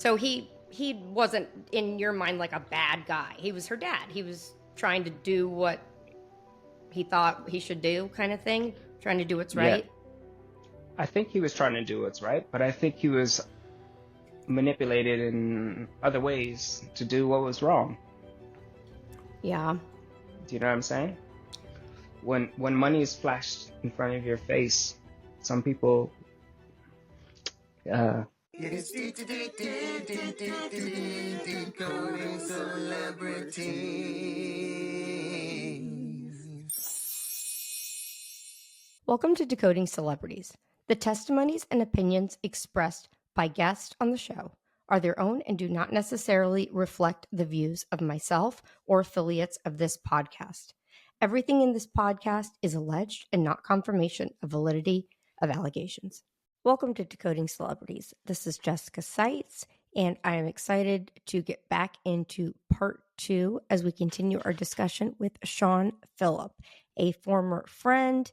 So he wasn't in your mind like a bad guy. He was her dad. He was trying to do what he thought he should do, kind of thing, trying to do what's Yeah, right. I think he was trying to do what's right, but I think he was manipulated in other ways to do what was wrong. Yeah. Do you know what I'm saying? When money is flashed in front of your face, some people uh It's decoding celebrities. Welcome to Decoding Celebrities. The testimonies and opinions expressed by guests on the show are their own and do not necessarily reflect the views of myself or affiliates of this podcast. Everything in this podcast is alleged and not confirmation of validity of allegations. Welcome to Decoding Celebrities. This is Jessica Seitz, and I am excited to get back into part 2 as we continue our discussion with Sean Phillip, a former friend,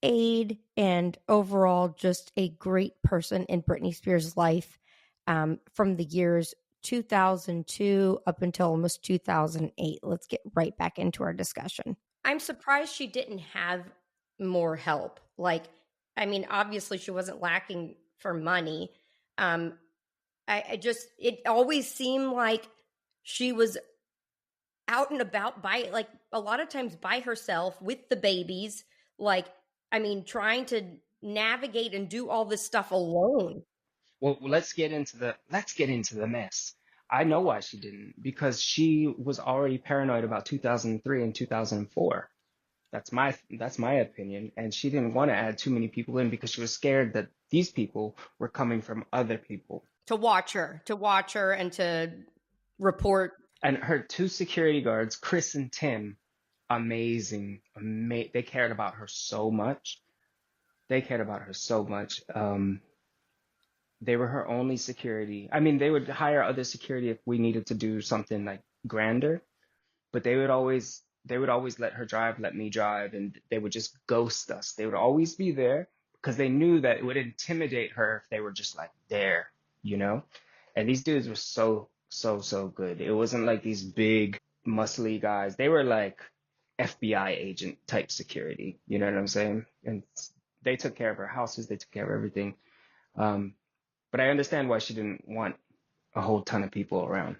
aide, and overall just a great person in Britney Spears' life from the years 2002 up until almost 2008. Let's get right back into our discussion. I'm surprised she didn't have more help. Obviously she wasn't lacking for money. It always seemed like she was out and about a lot of times by herself with the babies, trying to navigate and do all this stuff alone. well, let's get into the mess. I know why she didn't, because she was already paranoid about 2003 and 2004. That's my opinion, and she didn't want to add too many people in because she was scared that these people were coming from other people. To watch her and to report. And her two security guards, Chris and Tim, amazing. They cared about her so much. They cared about her so much. They were her only security. I mean, they would hire other security if we needed to do something like grander, but they would always let her drive, let me drive, and they would just ghost us. They would always be there because they knew that it would intimidate her if they were just like there, you know? And these dudes were so good. It wasn't like these big muscly guys. They were like FBI agent type security, you know what I'm saying? And they took care of her houses, they took care of everything. But I understand why she didn't want a whole ton of people around.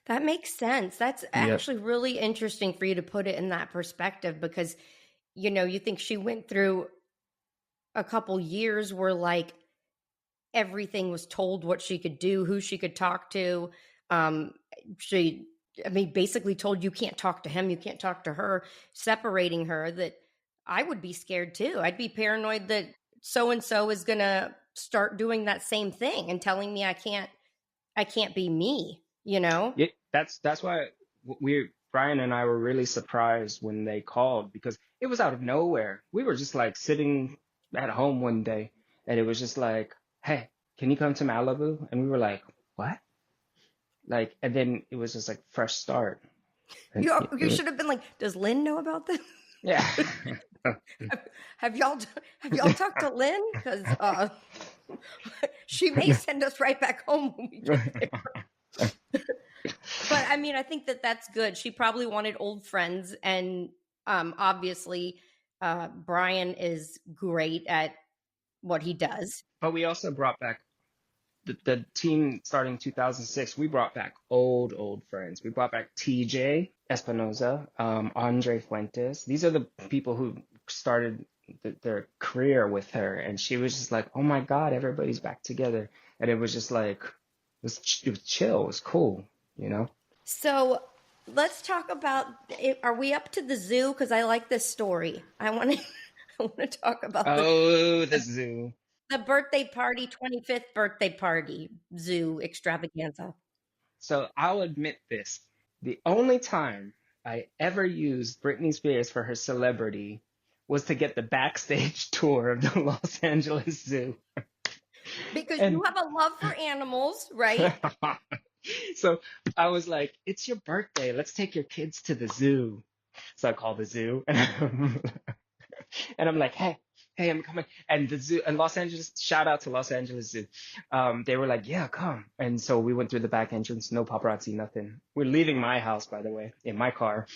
That makes sense. That's Yep. actually really interesting for you to put it in that perspective because, you think she went through a couple years where everything was told what she could do, who she could talk to. She basically told you can't talk to him, you can't talk to her, separating her. That I would be scared too. I'd be paranoid that so-and-so is going to start doing that same thing and telling me I can't be me, Yeah, that's why Brian and I were really surprised when they called, because it was out of nowhere. We were just like sitting at home one day and it was just like, hey, can you come to Malibu? And we were like, what? And then it was just like fresh start. And You should have been like, does Lynn know about this? yeah. Have y'all talked to Lynn? Because she may send us right back home when we get there. But I think that's good. She probably wanted old friends, and obviously Brian is great at what he does. But we also brought back the team starting 2006. We brought back old friends. We brought back TJ Espinoza, Andre Fuentes. These are the people who started their career with her, and she was just like, oh my God, everybody's back together. And it was just like, it was chill, it was cool, you know? So let's talk about, are we up to the zoo? Because I like this story. I want to talk about the zoo. The birthday party, 25th birthday party, zoo extravaganza. So I'll admit this. The only time I ever used Britney Spears for her celebrity was to get the backstage tour of the Los Angeles Zoo. Because you have a love for animals, right? So I was like, it's your birthday. Let's take your kids to the zoo. So I call the zoo and I'm like, hey, hey, I'm coming. And the zoo and Los Angeles, shout out to Los Angeles Zoo. They were like, yeah, come. And so we went through the back entrance, no paparazzi, nothing. We're leaving my house, by the way, in my car,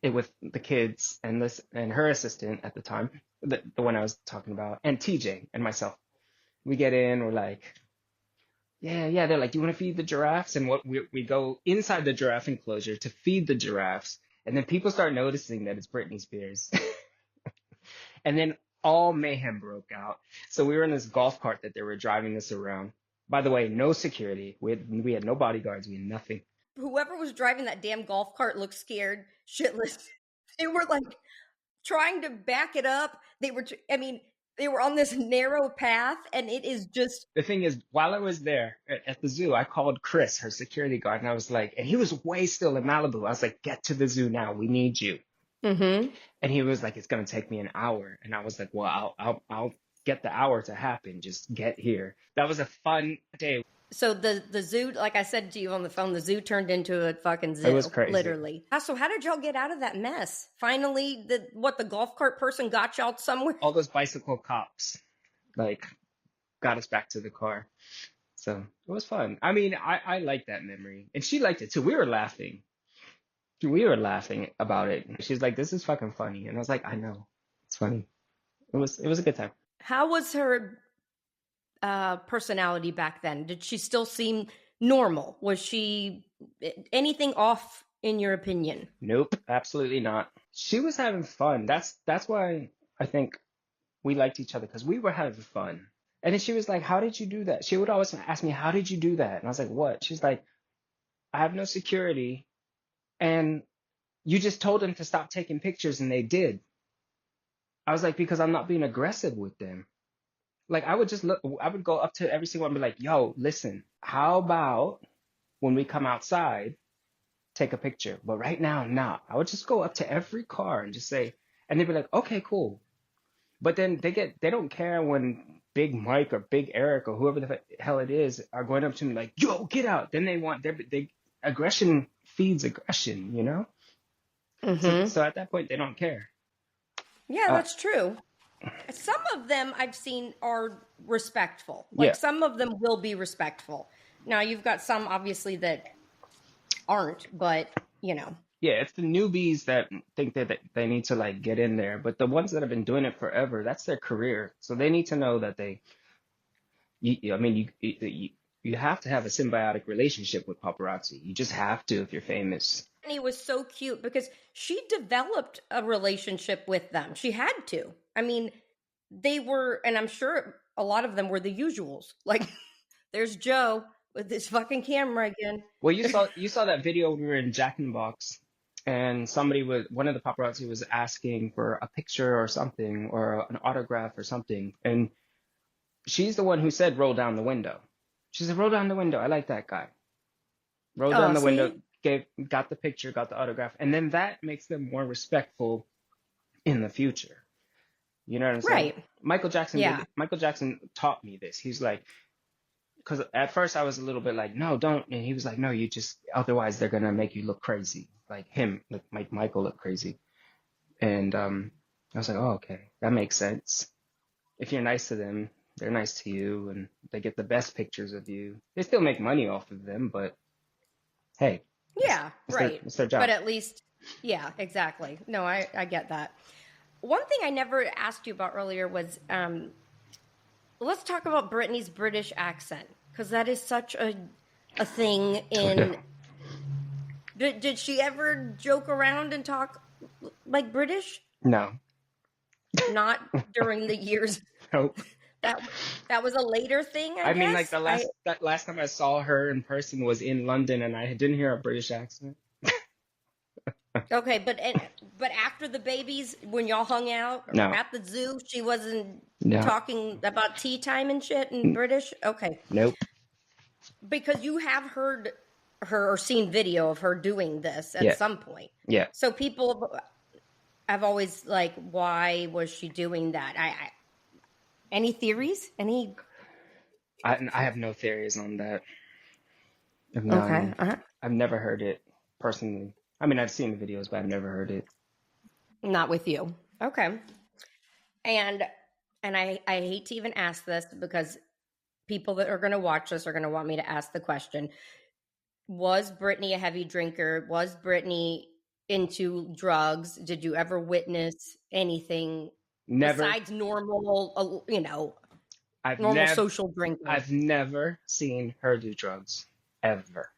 with the kids and this and her assistant at the time, the one I was talking about, and TJ and myself. We get in, we're like, yeah, yeah. They're like, do you want to feed the giraffes? And what we go inside the giraffe enclosure to feed the giraffes. And then people start noticing that it's Britney Spears. And then all mayhem broke out. So we were in this golf cart that they were driving us around. By the way, no security. We had no bodyguards. We had nothing. Whoever was driving that damn golf cart looked scared shitless. They were like trying to back it up. I mean, they were on this narrow path, and it is just. The thing is, while I was there at the zoo, I called Chris, her security guard, and I was like, and he was way still in Malibu. I was like, get to the zoo now. We need you. Mm-hmm. And he was like, it's going to take me an hour. And I was like, well, I'll get the hour to happen. Just get here. That was a fun day. So the zoo, like I said to you on the phone, the zoo turned into a fucking zoo. It was crazy. Literally. So how did y'all get out of that mess? Finally, the golf cart person got y'all somewhere? All those bicycle cops, like, got us back to the car. So it was fun. I mean, I like that memory. And she liked it too. We were laughing. We were laughing about it. She's like, this is fucking funny. And I was like, I know. It's funny. It was a good time. How was her personality back then? Did she still seem normal? Was she anything off in your opinion? Nope, absolutely not. She was having fun. That's why I think we liked each other, because we were having fun. And then she was like, how did you do that? She would always ask me, how did you do that? And I was like, what? She's like, I have no security. And you just told them to stop taking pictures, and they did. I was like, because I'm not being aggressive with them. Like, I would go up to every single one and be like, yo, listen, how about when we come outside, take a picture? But right now, not. I would just go up to every car and just say, and they'd be like, okay, cool. But then they don't care when Big Mike or Big Eric or whoever the hell it is are going up to me like, yo, get out. Then aggression feeds aggression, you know? Mm-hmm. So at that point, they don't care. Yeah, that's true. Some of them I've seen are respectful. Like, Yeah. some of them will be respectful. Now, you've got some, obviously, that aren't, but, you know. Yeah, it's the newbies that think that they need to, like, get in there. But the ones that have been doing it forever, that's their career. So they need to know that you have to have a symbiotic relationship with paparazzi. You just have to if you're famous. Brittany was so cute because she developed a relationship with them. She had to. I mean, they were, and I'm sure a lot of them were the usuals. Like, there's Joe with this fucking camera again. Well, you saw that video when we were in Jack in the Box, and one of the paparazzi was asking for a picture or something, or an autograph or something, and she's the one who said, roll down the window. She said, roll down the window. I like that guy. Roll down the window, got the picture, got the autograph. And then that makes them more respectful in the future. You know what I'm saying? Right. Michael Jackson taught me this. He's like, because at first I was a little bit like, no, don't. And he was like, no, otherwise they're going to make you look crazy. Like him, like Michael looked crazy. And I was like, oh, okay, that makes sense. If you're nice to them, they're nice to you, and they get the best pictures of you. They still make money off of them, but hey. Yeah, right. It's their job. But at least, yeah, exactly. No, I get that. One thing I never asked you about earlier was, let's talk about Brittany's British accent, because that is such a thing in... Did she ever joke around and talk like British? No. Not during the years... Nope. That was a later thing, I guess? mean, like that last time I saw her in person was in London, and I didn't hear a British accent. Okay, but after the babies, when y'all hung out at the zoo, she wasn't talking about tea time and shit in British? Okay. Nope. Because you have heard her or seen video of her doing this at some point. Yeah. So people have always like, why was she doing that? Any theories? I have no theories on that. Okay. Uh-huh. I've never heard it personally. I mean, I've seen the videos, but I've never heard it. Not with you. Okay. And and I hate to even ask this because people that are going to watch this are going to want me to ask the question. Was Brittany a heavy drinker? Was Brittany into drugs? Did you ever witness anything Never. besides normal, I've normal never. social drinking? I've never seen her do drugs, ever.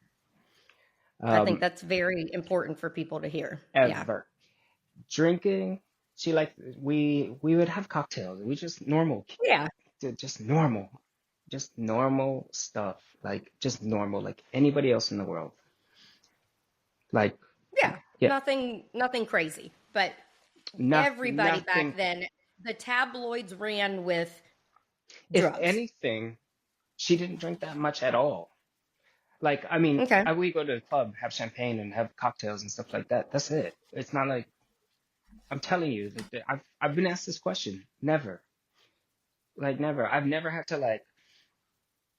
I think Um, that's very important for people to hear. Yeah. ever. Drinking. She like we would have cocktails. We just normal, Yeah. just normal, just normal stuff. Like just normal, like anybody else in the world. Like Yeah. yeah, Nothing crazy. But everybody back nothing. then, the tabloids ran with If drugs. anything, she didn't drink that much at all. Like I mean, Okay. we go to the club, have champagne, and have cocktails and stuff like that. That's it. It's not like I'm telling you. I've been asked this question. Never, like never. I've never had to like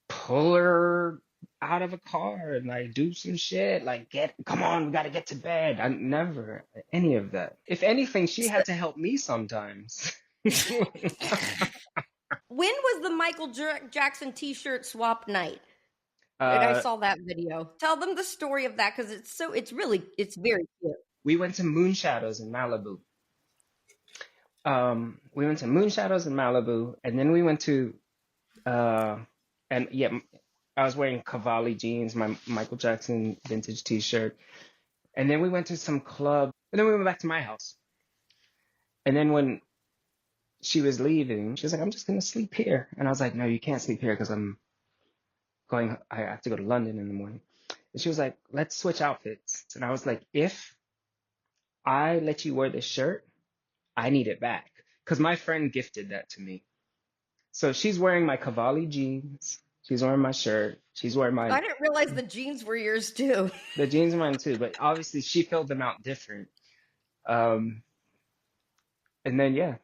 pull her out of a car and like do some shit like come on, we gotta get to bed. I never any of that. If anything, she So, had to help me sometimes. when was the Michael Jackson t-shirt swap night? I uh saw that video. Tell them the story of that because it's very cute. we went to Moon Shadows in Malibu. We went to Moon Shadows in Malibu, and then we went to uh and yeah, I was wearing Cavalli jeans, my Michael Jackson vintage t-shirt. And then we went to some club, and then we went back to my house. And then when she was leaving, she was like, I'm just gonna sleep here. And I was like, no, you can't sleep here because I have to go to London in the morning. And she was like, let's switch outfits. And I was like, if I let you wear this shirt, I need it back. Because my friend gifted that to me. So she's wearing my Cavalli jeans. She's wearing my shirt. She's wearing I didn't realize the jeans were yours too. the jeans are mine too, but obviously she filled them out different. Um, and then yeah.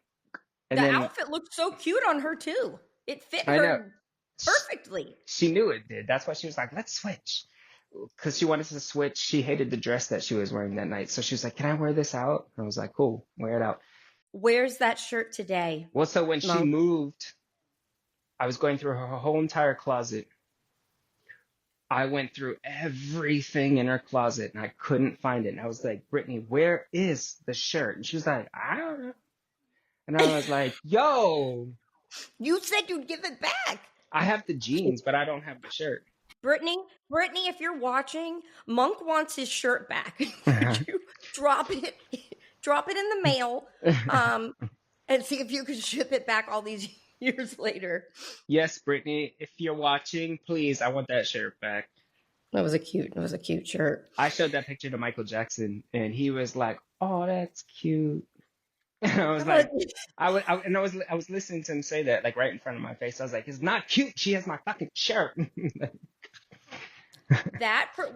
And The then outfit looked so cute on her too. It fit I know her perfectly. she knew it did. That's why she was like, let's switch. Because she wanted to switch. She hated the dress that she was wearing that night. So she was like, can I wear this out? And I was like, cool, wear it out. Where's that shirt today, Well, so when she Monk? moved, I was going through her whole entire closet. I went through everything in her closet and I couldn't find it. And I was like, Brittany, where is the shirt? And she was like, I don't know. And I was like, yo, You said you'd give it back. I have the jeans, but I don't have the shirt. Brittany, if you're watching, Monk wants his shirt back. Could you drop it in the mail, and see if you can ship it back all these years later? Yes, Brittany, if you're watching, please, I want that shirt back. It was a cute shirt. I showed that picture to Michael Jackson, and he was like, "Oh, that's cute." And I was like, I was listening to him say that like right in front of my face. I was like, "It's not cute. She has my fucking shirt."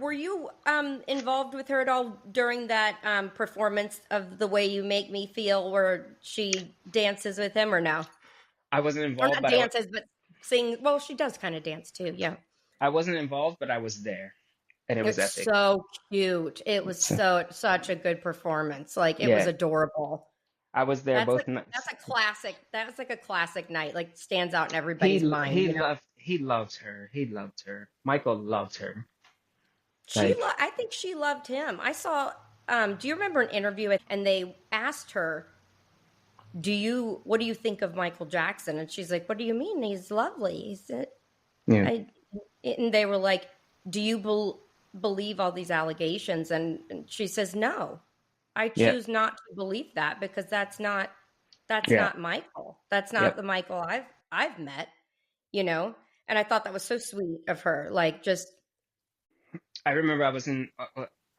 Were you involved with her at all during that performance of The Way You Make Me Feel, where she dances with him, or no? I wasn't Or involved, not but dances, but sing. Well, she does kind of dance too. Yeah. I wasn't involved, but I was there, and it was It's epic. so cute. It was So, such a good performance. Like it was yeah, adorable. I was there both nights. That's a classic. That's like a classic night. Like stands out in everybody's mind. He loved her. He loved her. Michael loved her. Like I think she loved him. I saw. Do you remember an interview and they asked her, what do you think of Michael Jackson? And she's like, what do you mean? He's lovely. He said, yeah, and they were like, do you believe all these allegations? And she says, no, I yeah, choose not to believe that because that's yeah, not Michael. That's not yep. the Michael I've met, you know? And I thought that was so sweet of her. Like just, I remember I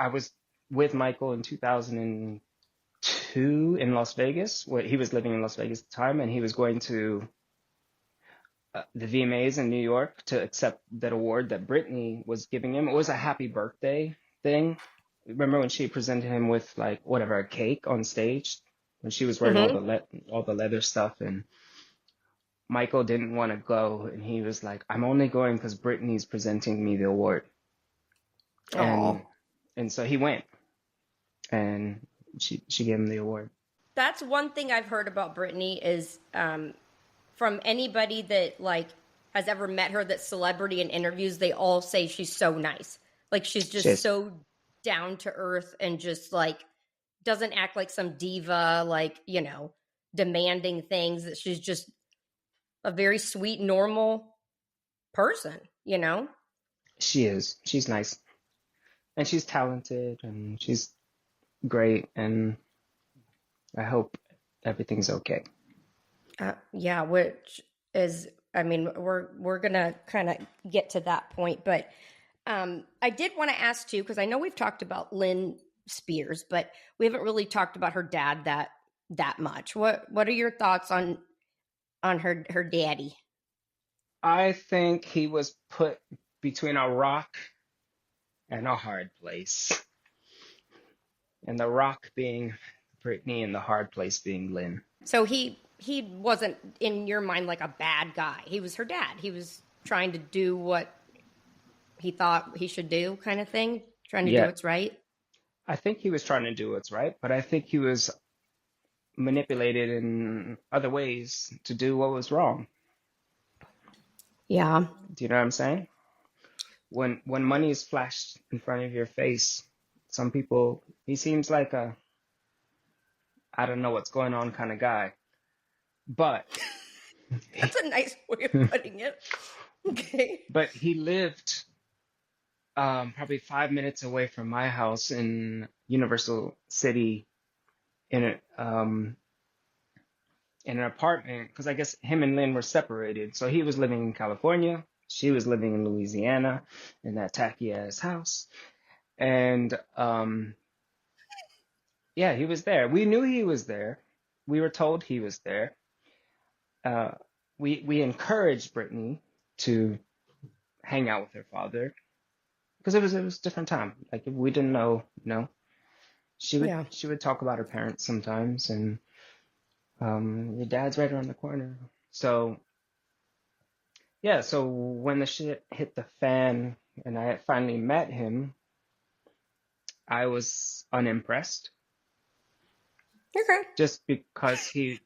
was with Michael in 2002 in Las Vegas, where he was living in Las Vegas at the time, and he was going to the VMAs in New York to accept that award that Brittany was giving him. It was a happy birthday thing. Remember when she presented him with like whatever a cake on stage when she was wearing mm-hmm. all the leather stuff, and Michael didn't want to go, and he was like, "I'm only going because Brittany's presenting me the award." Oh, And so he went, and she gave him the award. that's one thing I've heard about Brittany is from anybody that like has ever met her, that celebrity in interviews, they all say she's so nice. Like she's just She's so down to earth and just like doesn't act like some diva, like, demanding things. That she's just a very sweet, normal person. she's nice, and she's talented, and she's great, and I hope everything's okay. Yeah, which is, I mean, we're gonna kind of get to that point, but I did want to ask too, because I know we've talked about Lynn Spears, but we haven't really talked about her dad that much. What are your thoughts on her daddy? I think he was put between a rock and a hard place, and the rock being Brittany, and the hard place being Lynn. So he wasn't in your mind like a bad guy. He was her dad. He was trying to do what he thought he should do, kind of thing, trying to do Yeah, what's right. I think he was trying to do what's right, but I think he was manipulated in other ways to do what was wrong. Yeah. Do you know what I'm saying? When money is flashed in front of your face, some people, he seems like a I don't know what's going on kind of guy. But That's a nice way of putting it. Okay. but he lived probably 5 minutes away from my house in Universal City in in an apartment, because I guess him and Lynn were separated. So he was living in California, she was living in Louisiana in that tacky ass house. And yeah, he was there. We knew he was there. We were told he was there. Uh, we encouraged Brittany to hang out with her father because it was a different time. Like we didn't know, she would Yeah. she would talk about her parents sometimes, and your dad's right around the corner. So yeah, so when the shit hit the fan and I finally met him, I was unimpressed Okay. just because he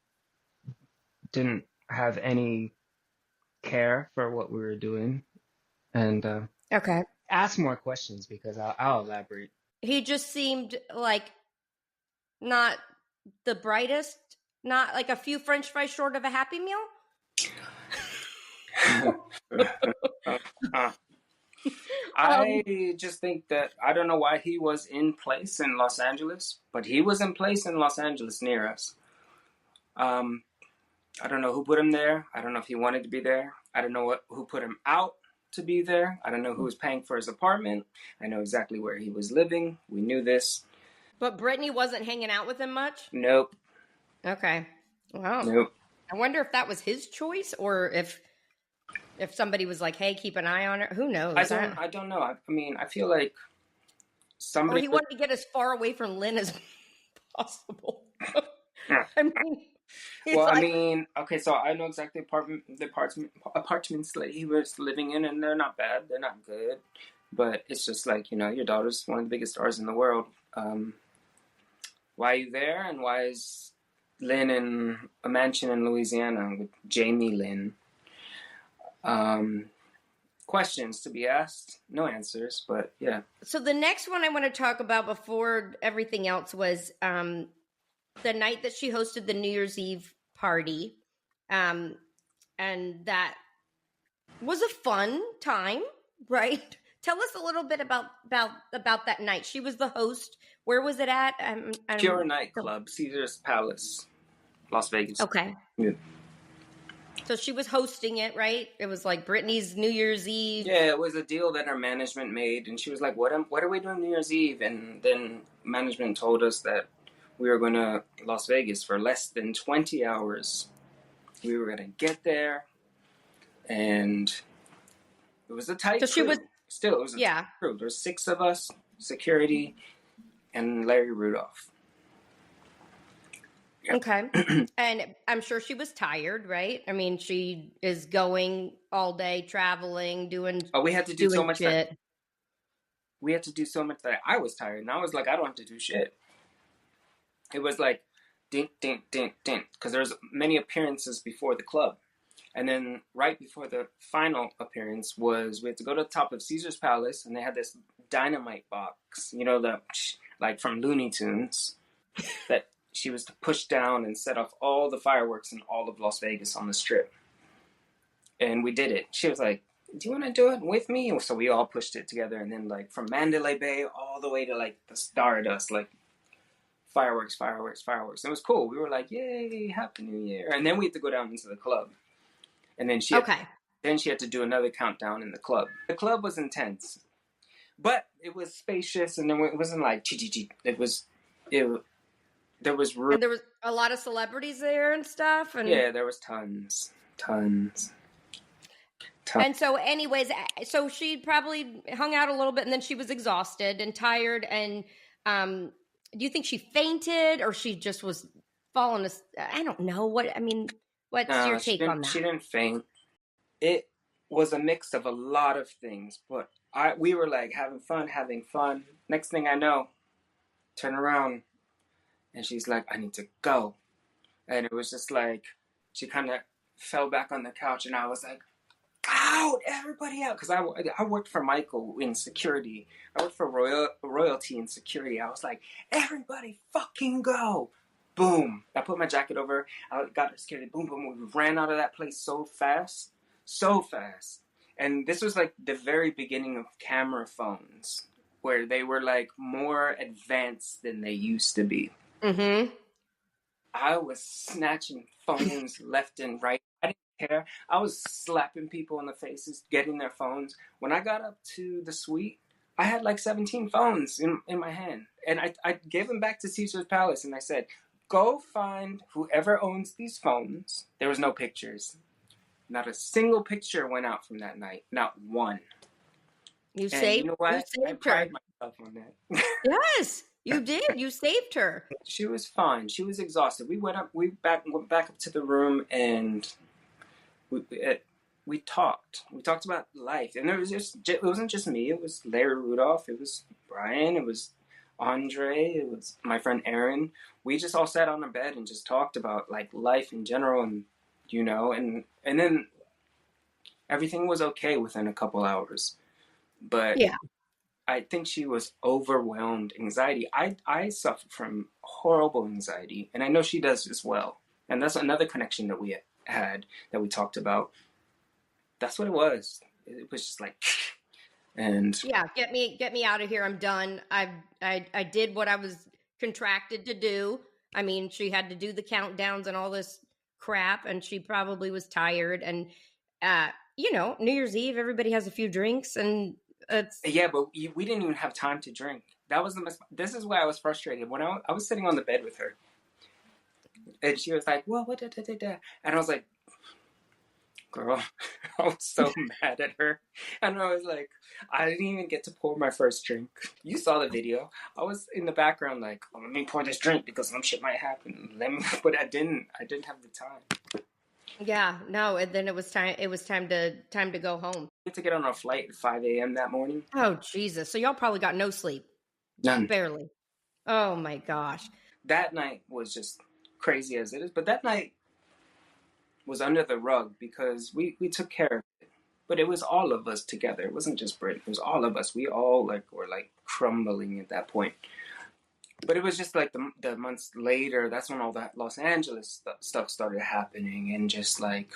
didn't have any care for what we were doing, and Okay. ask more questions because I'll elaborate. He just seemed like not the brightest, not like a few French fries short of a Happy Meal. Um, I just think that I don't know why he was in place in Los Angeles, but he was in place in Los Angeles near us. Um, I don't know who put him there. I don't know if he wanted to be there. I don't know who put him out to be there. I don't know who was paying for his apartment. I know exactly where he was living. We knew this. but Brittany wasn't hanging out with him much. Nope. Okay. Wow. Nope. I wonder if that was his choice or if somebody was like, "Hey, keep an eye on her." Who knows? I don't know. I mean, I feel like Or somebody he was, wanted to get as far away from Lynn as possible. yeah. I mean, he's Well, I like, mean, okay, so I know exactly apartments that he was living in, and they're not bad. They're not good, but it's just like your daughter's one of the biggest stars in the world. Why are you there, and why is Lynn in a mansion in Louisiana with Jamie Lynn? Questions to be asked, no answers, but yeah. so the next one I want to talk about before everything else was the night that she hosted the New Year's Eve party. Um, and that was a fun time, right? Tell us a little bit about that night. She was the host. Where was it at? Pure Nightclub, Caesar's Palace, Las Vegas. Okay. Yeah. So she was hosting it, right? It was like Britney's New Year's Eve. Yeah, it was a deal that our management made, and she was like, what are we doing New Year's Eve? And then management told us that we were going to Las Vegas for less than 20 hours. We were going to get there, and it was a tight So she crew. was, Still, it was a tight crew. There were 6 of us, security, and Larry Rudolph. Yeah. Okay. And I'm sure she was tired, right? I mean, she is going all day, traveling, doing we had to do so much shit. We had to do so much that I was tired, and I was like, I don't have to do shit. It was like, dink, dink, dink, dink, because there's many appearances before the club. And then right before the final appearance was we had to go to the top of Caesar's Palace, and they had this dynamite box, you know, the like from Looney Tunes, that she was to push down and set off all the fireworks in all of Las Vegas on the Strip. And we did it. She was like, "Do you want to do it with me?" So we all pushed it together, and then like from Mandalay Bay all the way to like the Stardust, like fireworks, fireworks, fireworks. It was cool. We were like, "Yay, Happy New Year!" And then we had to go down into the club, and then she had to do another countdown in the club. The club was intense, but it was spacious, and then it wasn't like it was there was room. And there was a lot of celebrities there and stuff. And yeah, there was tons. And so, anyways, so she probably hung out a little bit, and then she was exhausted and tired. And do you think she fainted, or she just was falling? I don't know. What's your take on that? She didn't faint. It was a mix of a lot of things, but we were like having fun. Next thing I know, turn around, and she's like, "I need to go," and it was just like she kind of fell back on the couch, and I was like, "Out, everybody out!" Because I worked for Michael in security. I worked for royalty in security. I was like, "Everybody, fucking go!" Boom! I put my jacket over. I got security. Boom, boom. We ran out of that place so fast. And this was like the very beginning of camera phones, where they were like more advanced than they used to be. Mm-hmm. I was snatching phones left and right. I didn't care. I was slapping people in the faces, getting their phones. When I got up to the suite, I had like 17 phones in my hand. And I gave them back to Caesar's Palace, and I said, "Go find whoever owns these phones." There was no pictures. Not a single picture went out from that night. Not one. You know what? I pride myself on that. Yes, you did. You saved her. She was fine. She was exhausted. We went back up to the room, and we talked. We talked about life, and it wasn't just me. It was Larry Rudolph. It was Brian. It was Andre. It was my friend Aaron. We just all sat on a bed and just talked about like life in general, and and then everything was okay within a couple hours. But yeah, I think she was overwhelmed. Anxiety. I suffer from horrible anxiety, and I know she does as well. And that's another connection that we had that we talked about. That's what it was. It was just like, and yeah, get me out of here. I'm done. I did what I was contracted to do. I mean, she had to do the countdowns and all this crap, and she probably was tired. And New Year's Eve, everybody has a few drinks, and it's but we didn't even have time to drink. That was this is why I was frustrated when I was sitting on the bed with her, and she was like, "Well, what?" And I was like, "Girl," I was so mad at her, and I was like, I didn't even get to pour my first drink. You saw the video. I was in the background like, "Oh, let me pour this drink because some shit might happen." But I didn't have the time. Yeah, no, and then it was time to go home. We had to get on a flight at 5 a.m. that morning. Oh, Jesus. So y'all probably got no sleep. None. Barely. Oh my gosh. That night was just crazy as it is, but that night was under the rug because we took care of it. But it was all of us together. It wasn't just Brit. It was all of us. We all were crumbling at that point. But it was just like the months later, that's when all that Los Angeles stuff started happening, and just like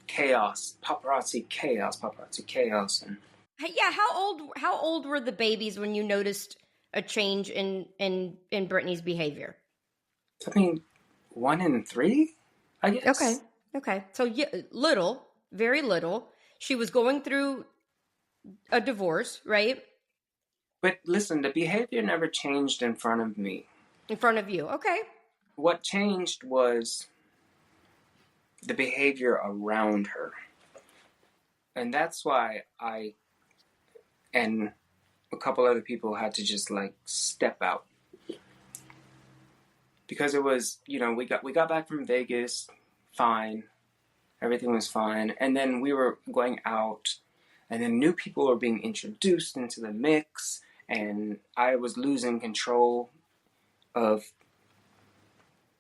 chaos, paparazzi chaos. And yeah, how old were the babies when you noticed a change in Brittany's behavior? I mean, 1 and 3, I guess. Okay. So yeah, little, very little. She was going through a divorce, right? But listen, the behavior never changed in front of me. In front of you, okay. What changed was the behavior around her. And that's why I and a couple other people had to just step out. Because it was, we got back from Vegas, fine. Everything was fine. And then we were going out, and then new people were being introduced into the mix. And I was losing control of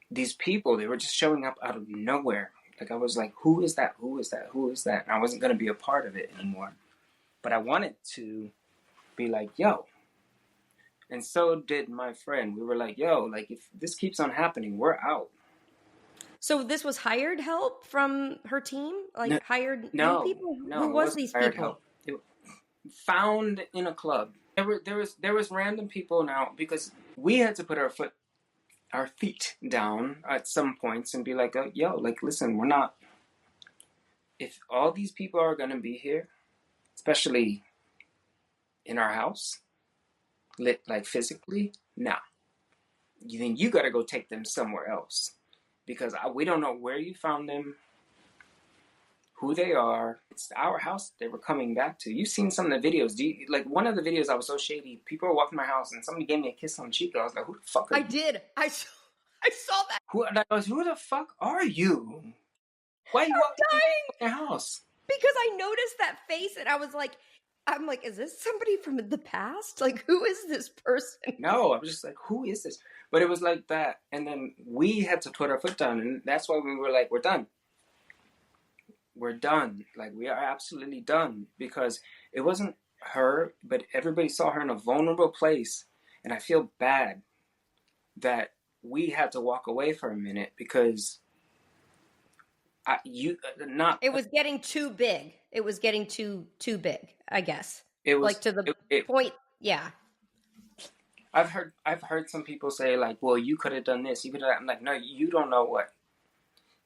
these people. They were just showing up out of nowhere. Like I was like, who is that? Who is that? Who is that? And I wasn't going to be a part of it anymore. But I wanted to be like, yo. And so did my friend. We were like, yo, like if this keeps on happening, we're out. So this was hired help from her team? No, Like hired new no, people? no, Who it was wasn't these hired people? help. It found in a club. There was random people now because we had to put our feet down at some points and be like, yo, like listen, we're not. If all these people are gonna be here, especially in our house, lit like physically, nah. Then you gotta go take them somewhere else because we don't know where you found them, who they are. It's our house they were coming back to. You've seen some of the videos. Like one of the videos, I was so shady. People were walking my house and somebody gave me a kiss on the cheek. I was like, who the fuck are you? Did. I saw that. Who the fuck are you? Why are you walking in your house? Because I noticed that face and I'm like, is this somebody from the past? Like, who is this person? No, I was just like, who is this? But it was like that. And then we had to put our foot down. And that's why we were like, we're done. We're done. Like, we are absolutely done. Because it wasn't her, but everybody saw her in a vulnerable place. And I feel bad that we had to walk away for a minute because it was getting too big. It was getting too big, I guess. It was like to the point. Yeah. I've heard some people say like, well, you could have done this. You could have. I'm like, no, you don't know what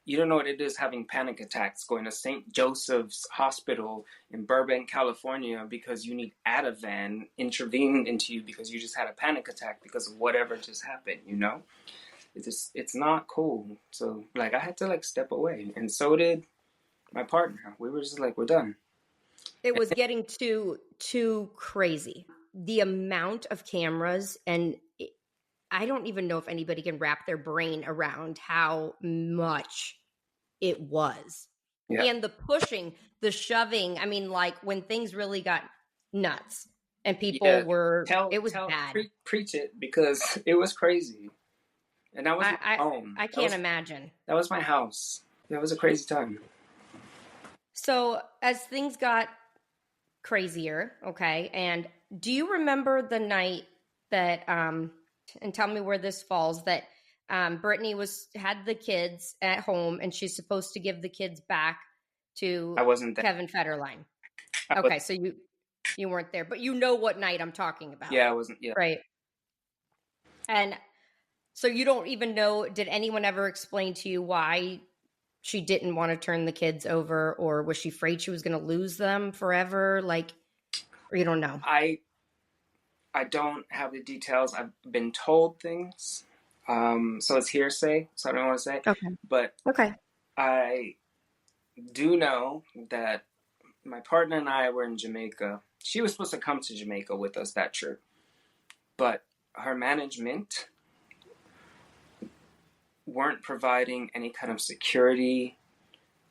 it is having panic attacks, going to St. Joseph's Hospital in Burbank, California, because you need Ativan intervened into you because you just had a panic attack because of whatever just happened. It's not cool. So like I had to like step away, and so did my partner. We were just like, we're done. It was getting too crazy. The amount of cameras, and I don't even know if anybody can wrap their brain around how much it was. Yeah. And the pushing, the shoving. I mean, like when things really got nuts and people it was bad. Preach it because it was crazy. And that was my home. I can't imagine. That was my house. That was a crazy time. So as things got crazier, okay, and do you remember the night that and tell me where this falls, that Brittany had the kids at home and she's supposed to give the kids back to I wasn't there. Kevin Federline. Okay, so you weren't there, but you know what night I'm talking about. Yeah, I wasn't. Yeah. Right. And so you don't even know, did anyone ever explain to you why she didn't want to turn the kids over, or was she afraid she was going to lose them forever? Like, or you don't know? I don't have the details. I've been told things. So it's hearsay, so I don't want to say. Okay. But okay. I do know that my partner and I were in Jamaica. She was supposed to come to Jamaica with us that trip. But her management weren't providing any kind of security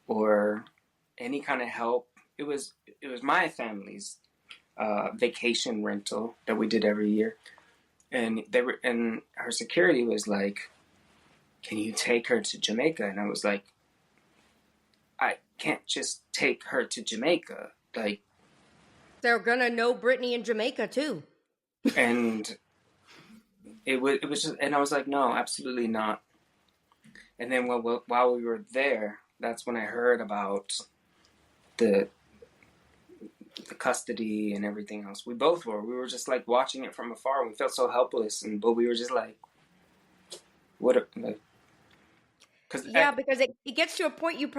or any kind of help. It was my family's vacation rental that we did every year, and her security was like, "Can you take her to Jamaica?" And I was like, "I can't just take her to Jamaica. Like, they're gonna know Brittany in Jamaica too." And it was just, and I was like, "No, absolutely not." And then while we were there, that's when I heard about the custody and everything else. We both were. We were just like watching it from afar. We felt so helpless, but we were just like, "What?" Because it gets to a point you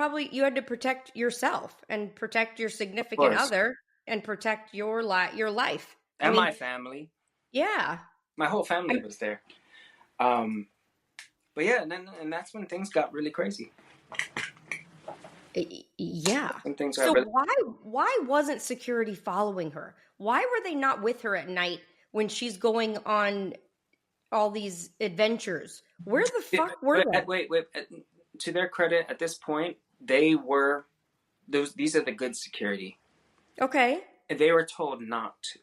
had to protect yourself and protect your significant other and protect your life and my family. Yeah, my whole family was there. But yeah, and that's when things got really crazy. Yeah. So why wasn't security following her? Why were they not with her at night when she's going on all these adventures? Where the fuck were they? Wait. To their credit, at this point, they were these are the good security. Okay. They were told not to.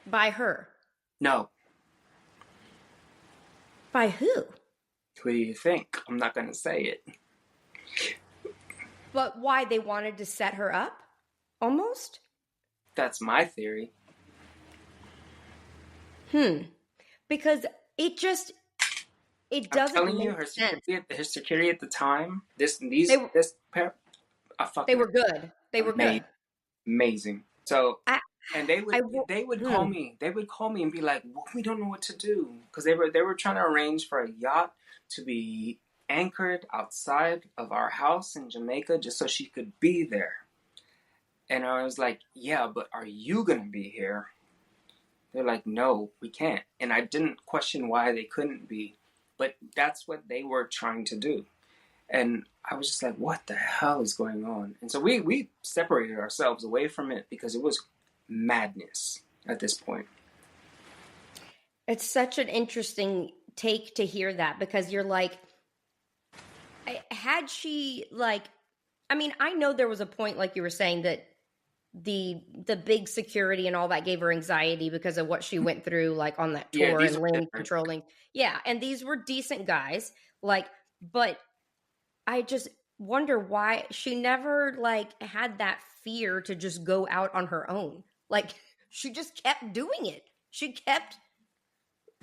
By her? No. By who? Who do you think? I'm not going to say it. But why? They wanted to set her up? Almost? That's my theory. Because it just, it I'm doesn't telling you, make sense. her security at the time, this They were, this pair, a they fucking were good. They were good. amazing. So, I, and I, they would call hmm. me. They would call me and be like, well, "We don't know what to do," because they were trying to arrange for a yacht to be anchored outside of our house in Jamaica just so she could be there. And I was like, "Yeah, but are you gonna be here?" They're like, "No, we can't." And I didn't question why they couldn't be, but that's what they were trying to do. And I was just like, what the hell is going on? And so we separated ourselves away from it because it was madness at this point. It's such an interesting take to hear that, because you're like, had she like, I mean, I know there was a point, like you were saying, that the big security and all that gave her anxiety because of what she went through, like on that Yeah, tour these and were Lynn different. controlling. Yeah, and these were decent guys, like, but I just wonder why she never like had that fear to just go out on her own. Like, she just kept doing it. She kept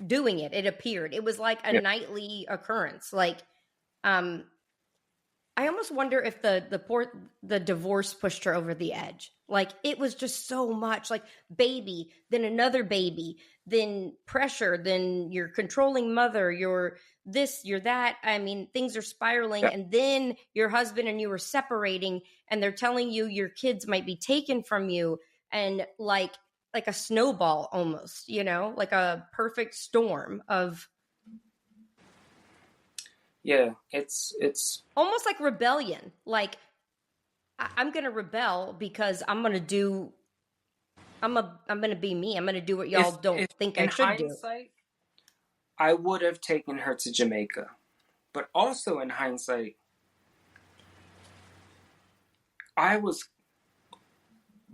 doing it. It appeared. It was like a Yeah. nightly occurrence. Like, um, I almost wonder if the divorce pushed her over the edge. Like, it was just so much, like, baby, then another baby, then pressure, then your controlling mother, you're this, you're that. I mean, things are spiraling, Yeah. and then your husband and you are separating, and they're telling you your kids might be taken from you, and like a snowball almost, like a perfect storm of Yeah, it's almost like rebellion. Like, I'm gonna rebel because I'm gonna be me. I'm gonna do what y'all don't if think I in should do. hindsight, I would have taken her to Jamaica. But also in hindsight, I was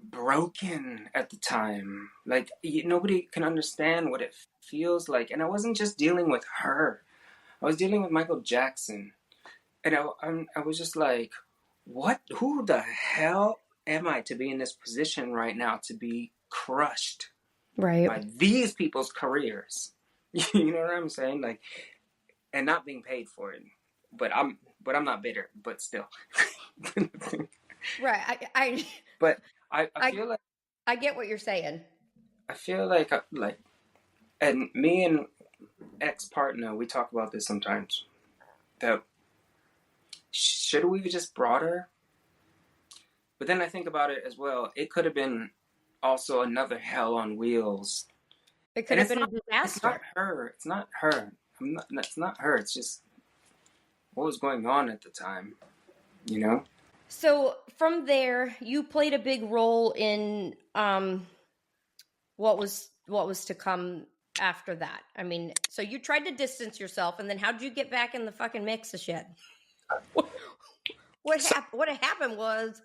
broken at the time. Like, nobody can understand what it feels like. And I wasn't just dealing with her. I was dealing with Michael Jackson. And I was just like, what? Who the hell am I to be in this position right now to be crushed Right. by these people's careers? You know what I'm saying? Like, and not being paid for it. But I'm not bitter. But still. Right. But I I feel like I get what you're saying. I feel like, and me and ex partner, we talk about this sometimes. That should we just brought her? But then I think about it as well. It could have been also another hell on wheels. It could And have it's been a not. It's not disaster. her. It's not her. It's not her. It's just what was going on at the time. You know. So from there, you played a big role in what was to come after that. I mean, so you tried to distance yourself, and then how did you get back in the fucking mix of shit? What So happened? What happened was,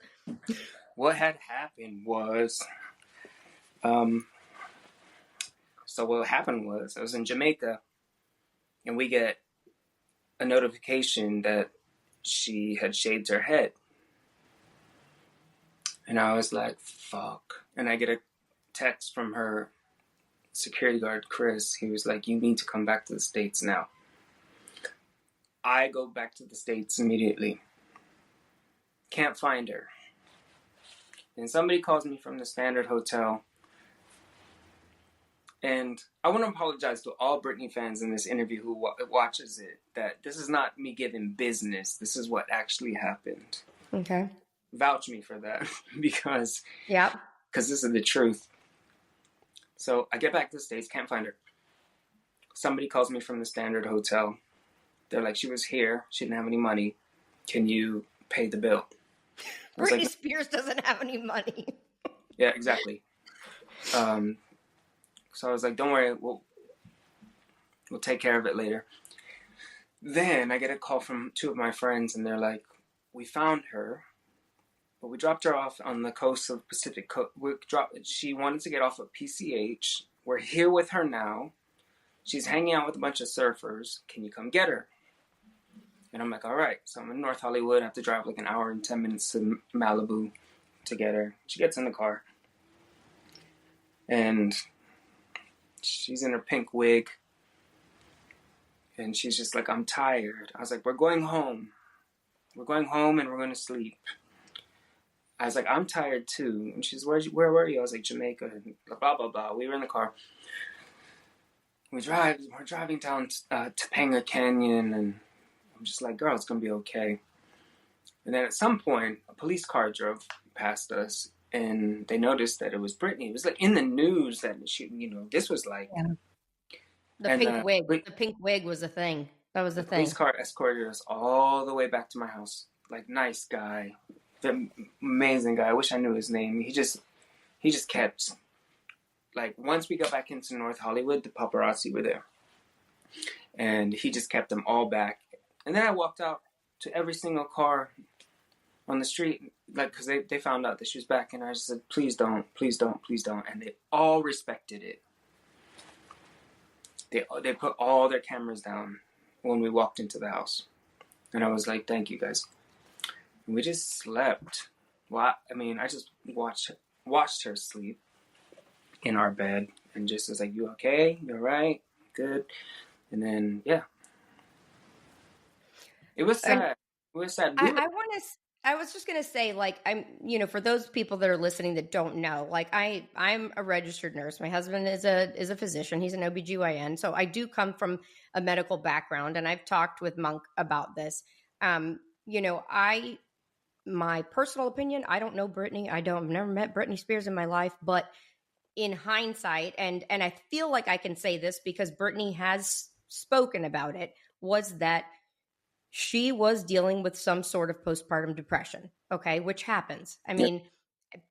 what had happened was, um. So what happened was I was in Jamaica, and we get a notification that she had shaved her head. And I was like, fuck. And I get a text from her security guard, Chris. He was like, you need to come back to the States now. I go back to the States immediately. Can't find her. And somebody calls me from the Standard Hotel. And I want to apologize to all Britney fans in this interview who watches it, that this is not me giving business. This is what actually happened. okay. Vouch me for that because Yep. this is the truth. So I get back to the States, can't find her. Somebody calls me from the Standard Hotel. They're like, she was here. She didn't have any money. Can you pay the bill? Britney Spears doesn't have any money. Yeah, exactly. So I was like, don't worry, we'll take care of it later. Then I get a call from two of my friends, and they're like, we found her, but we dropped her off on the coast of Pacific Coast. She wanted to get off of PCH. We're here with her now. She's hanging out with a bunch of surfers. Can you come get her? And I'm like, all right. So I'm in North Hollywood. I have to drive like an hour and 10 minutes to Malibu to get her. She gets in the car. And she's in her pink wig. And she's just like, I'm tired. I was like, we're going home. We're going home and we're going to sleep. I was like, I'm tired too. And she's, where were you? I was like, Jamaica. And blah, blah, blah. We were in the car. We're driving down Topanga Canyon. And I'm just like, girl, it's going to be okay. And then at some point, a police car drove past us. And they noticed that it was Brittany. It was like in the news that she, this was like. Yeah. The And pink wig. The pink wig was a thing. That was the thing. Police car escorted us all the way back to my house. Like, nice guy. Amazing guy. I wish I knew his name. He just kept, like, once we got back into North Hollywood, the paparazzi were there. And he just kept them all back. And then I walked out to every single car on the street, like, because they found out that she was back. And I just said, please don't, please don't, please don't. And they all respected it. They put all their cameras down when we walked into the house. And I was like, thank you guys. And we just slept. Well, I just watched her sleep in our bed and just was like, you okay? You all right? Good. And then, yeah. It was sad. It was sad. I was just going to say, like, for those people that are listening that don't know, like, I'm a registered nurse. My husband is a physician. He's an OBGYN. So I do come from a medical background, and I've talked with Monk about this. My personal opinion, I don't know Brittany. I've never met Britney Spears in my life, but in hindsight, and I feel like I can say this because Brittany has spoken about it, was that she was dealing with some sort of postpartum depression, okay, which happens. I mean,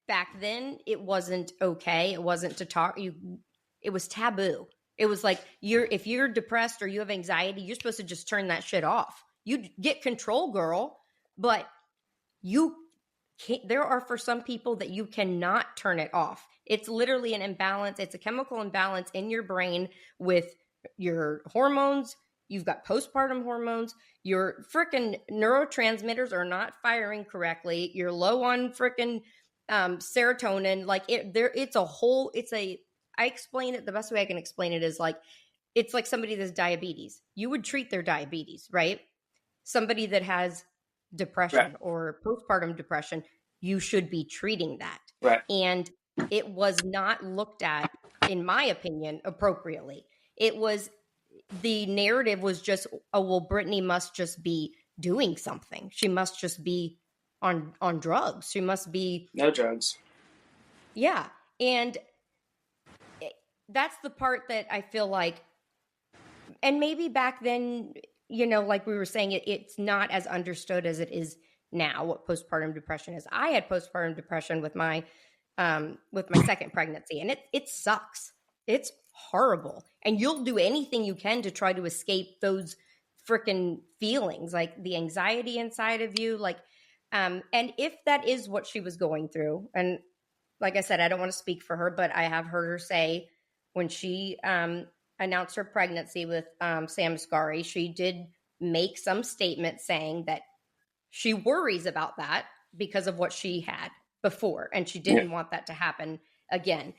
back then it wasn't okay. It wasn't to talk. It was taboo. It was like, if you're depressed or you have anxiety, you're supposed to just turn that shit off. You get control, girl, but you can't. There are for some people that you cannot turn it off. It's literally an imbalance. It's a chemical imbalance in your brain with your hormones. You've got postpartum hormones. Your freaking neurotransmitters are not firing correctly. You're low on freaking serotonin. Like I explain it the best way I can explain it is like, it's like somebody that's diabetes. You would treat their diabetes, right? Somebody that has depression or postpartum depression, you should be treating that. Right. And it was not looked at, in my opinion, appropriately. The narrative was just, oh, well, Brittany must just be doing something. She must just be on drugs. She must be... No drugs. Yeah. And that's the part that I feel like, and maybe back then, like we were saying, it's not as understood as it is now, what postpartum depression is. I had postpartum depression with my second pregnancy, and it sucks. It's horrible. And you'll do anything you can to try to escape those freaking feelings, like the anxiety inside of you. Like, and if that is what she was going through, and like I said, I don't want to speak for her, but I have heard her say when she announced her pregnancy with Sam Asghari, she did make some statement saying that she worries about that because of what she had before, and she didn't want that to happen again.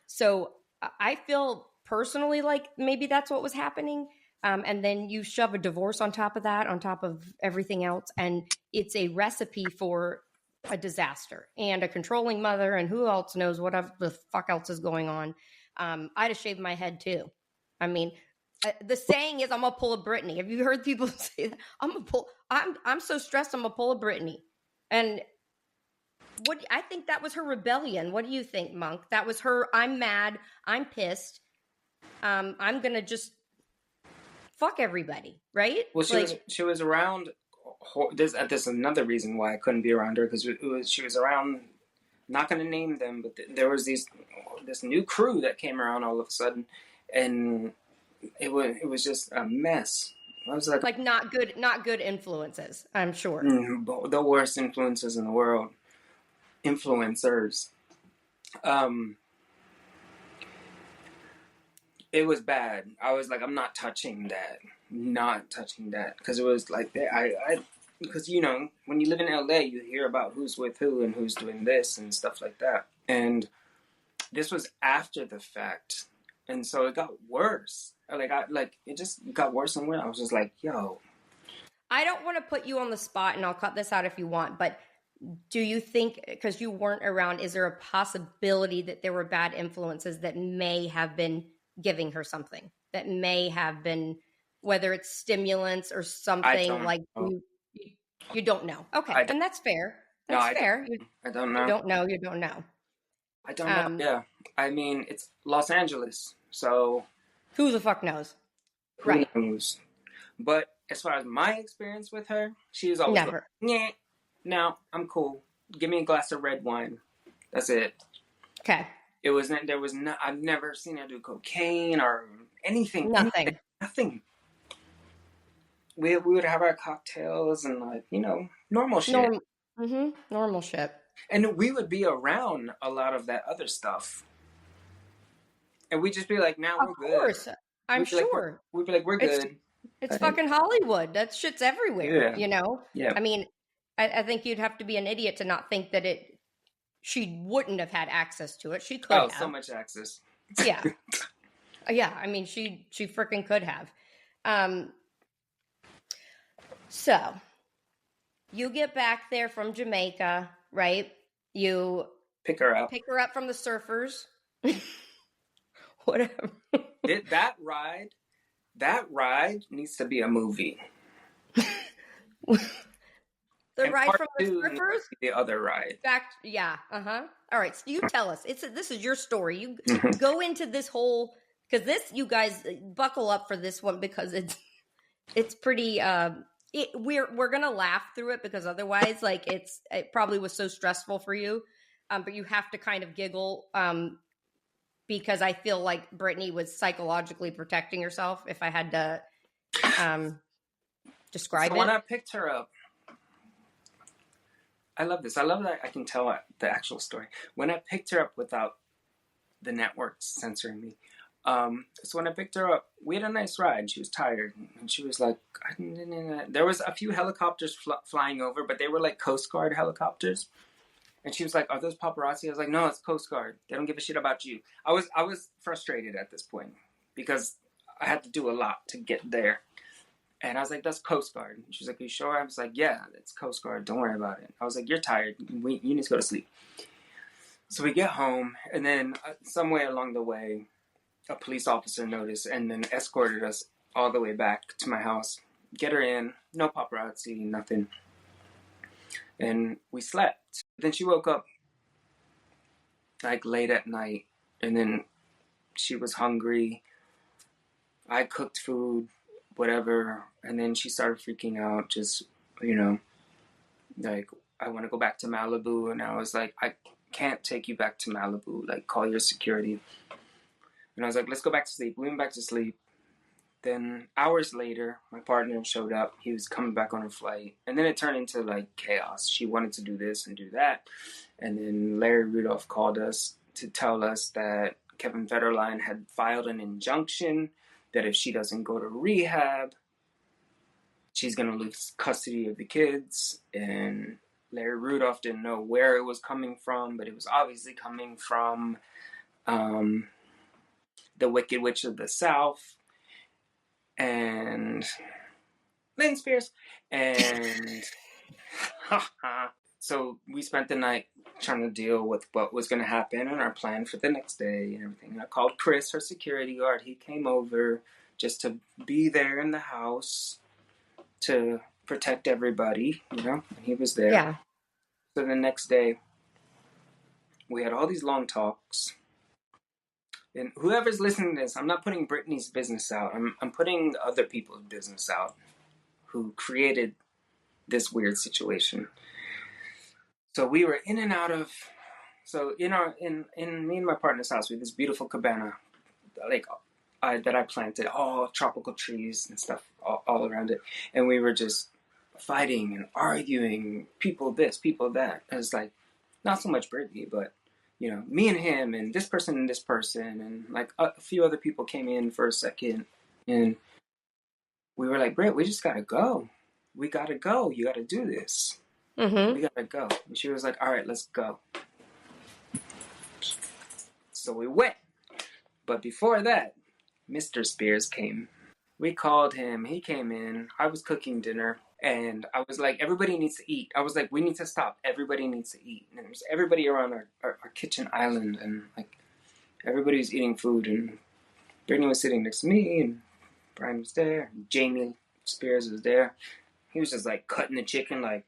So I feel personally like maybe that's what was happening. And then you shove a divorce on top of that, on top of everything else. And it's a recipe for a disaster and a controlling mother. And who else knows what the fuck else is going on. I'd have shaved my head too. I mean, the saying is, I'm gonna pull a Brittany. Have you heard people say that? I'm so stressed, I'm gonna pull a Brittany. And I think that was her rebellion. What do you think, Monk? That was her, I'm mad, I'm pissed. I'm gonna just fuck everybody, right? Well, she was around. There's another reason why I couldn't be around her, because she was around. Not going to name them, but there was this new crew that came around all of a sudden, and it was just a mess. I was like not good influences. I'm sure the worst influences in the world, influencers. It was bad. I was like, I'm not touching that. Not touching that. Because it was like, because, you know, when you live in LA, you hear about who's with who and who's doing this and stuff like that. And this was after the fact. And so it got worse. It just got worse and worse. I was just like, yo. I don't want to put you on the spot, and I'll cut this out if you want, but do you think, because you weren't around, is there a possibility that there were bad influences that may have been giving her something, that may have been, whether it's stimulants or something like you don't know? Okay, and that's fair. That's fair. I don't know. You don't know. You don't know. I don't know. Yeah, I mean, it's Los Angeles, so who the fuck knows? Who knows? But as far as my experience with her, she was always never. Like, yeah, no, I'm cool. Give me a glass of red wine. That's it. Okay. It wasn't. There was no. I've never seen her do cocaine or anything. Nothing. Nothing. We would have our cocktails and, like, you know, normal shit. Normal shit. And we would be around a lot of that other stuff. And we'd just be like, now we're good. Of course. I'm sure. We'd be like, we're good. It's fucking Hollywood. That shit's everywhere, yeah. You know? Yeah. I mean, I think you'd have to be an idiot to not think that she wouldn't have had access to it. She could have. Oh, so much access. Yeah. Yeah, I mean, she freaking could have. So, you get back there from Jamaica, right? You pick her up from the surfers. Whatever. That ride needs to be a movie. The ride from the surfers? The other ride. Yeah. Uh-huh. All right. So you tell us. This is your story. You go into this whole, because you guys buckle up for this one, because it's pretty we're gonna laugh through it, because otherwise, like, it probably was so stressful for you. But you have to kind of giggle, because I feel like Brittany was psychologically protecting herself, if I had to describe it. When I picked her up, I love this. I love that I can tell the actual story. When I picked her up without the networks censoring me, so when I picked her up, we had a nice ride. She was tired, and she was like, there was a few helicopters flying over, but they were like Coast Guard helicopters. And she was like, are those paparazzi? I was like, no, it's Coast Guard. They don't give a shit about you. I was frustrated at this point, because I had to do a lot to get there. And I was like, that's Coast Guard. And she was like, are you sure? I was like, yeah, it's Coast Guard. Don't worry about it. I was like, you're tired. You need to go to sleep. So we get home, and then somewhere along the way, a police officer noticed and then escorted us all the way back to my house. Get her in. No paparazzi, nothing. And we slept. Then she woke up like late at night, and then she was hungry. I cooked food, whatever, and then she started freaking out, just, you know, like, I want to go back to Malibu. And I was like, I can't take you back to Malibu, like, call your security. And I was like, let's go back to sleep. We went back to sleep. Then hours later, my partner showed up. He was coming back on a flight. And then it turned into, like, chaos. She wanted to do this and do that. And then Larry Rudolph called us to tell us that Kevin Federline had filed an injunction that if she doesn't go to rehab, she's going to lose custody of the kids. And Larry Rudolph didn't know where it was coming from, but it was obviously coming from the Wicked Witch of the South and Britney Spears. And so we spent the night trying to deal with what was going to happen and our plan for the next day and everything. And I called Chris, her security guard. He came over just to be there in the house to protect everybody, you know, and he was there. Yeah. So the next day, we had all these long talks. And whoever's listening to this, I'm not putting Britney's business out. I'm putting other people's business out who created this weird situation. So we were in and out of. So in me and my partner's house, we had this beautiful cabana, like that I planted, all tropical trees and stuff all around it, and we were just fighting and arguing. People this, people that. It was like not so much Britney, but me and him and this person and this person, and like a few other people came in for a second, and we were like, Britt, we just gotta go. We gotta go. You gotta do this. Mm-hmm. We gotta go. And she was like, all right, let's go. So we went. But before that, Mr. Spears came. We called him. He came in. I was cooking dinner. And I was like, everybody needs to eat. I was like, we need to stop. Everybody needs to eat. And there was everybody around our kitchen island. And like, everybody was eating food. And Brittany was sitting next to me. And Brian was there. And Jamie Spears was there. He was just like cutting the chicken like,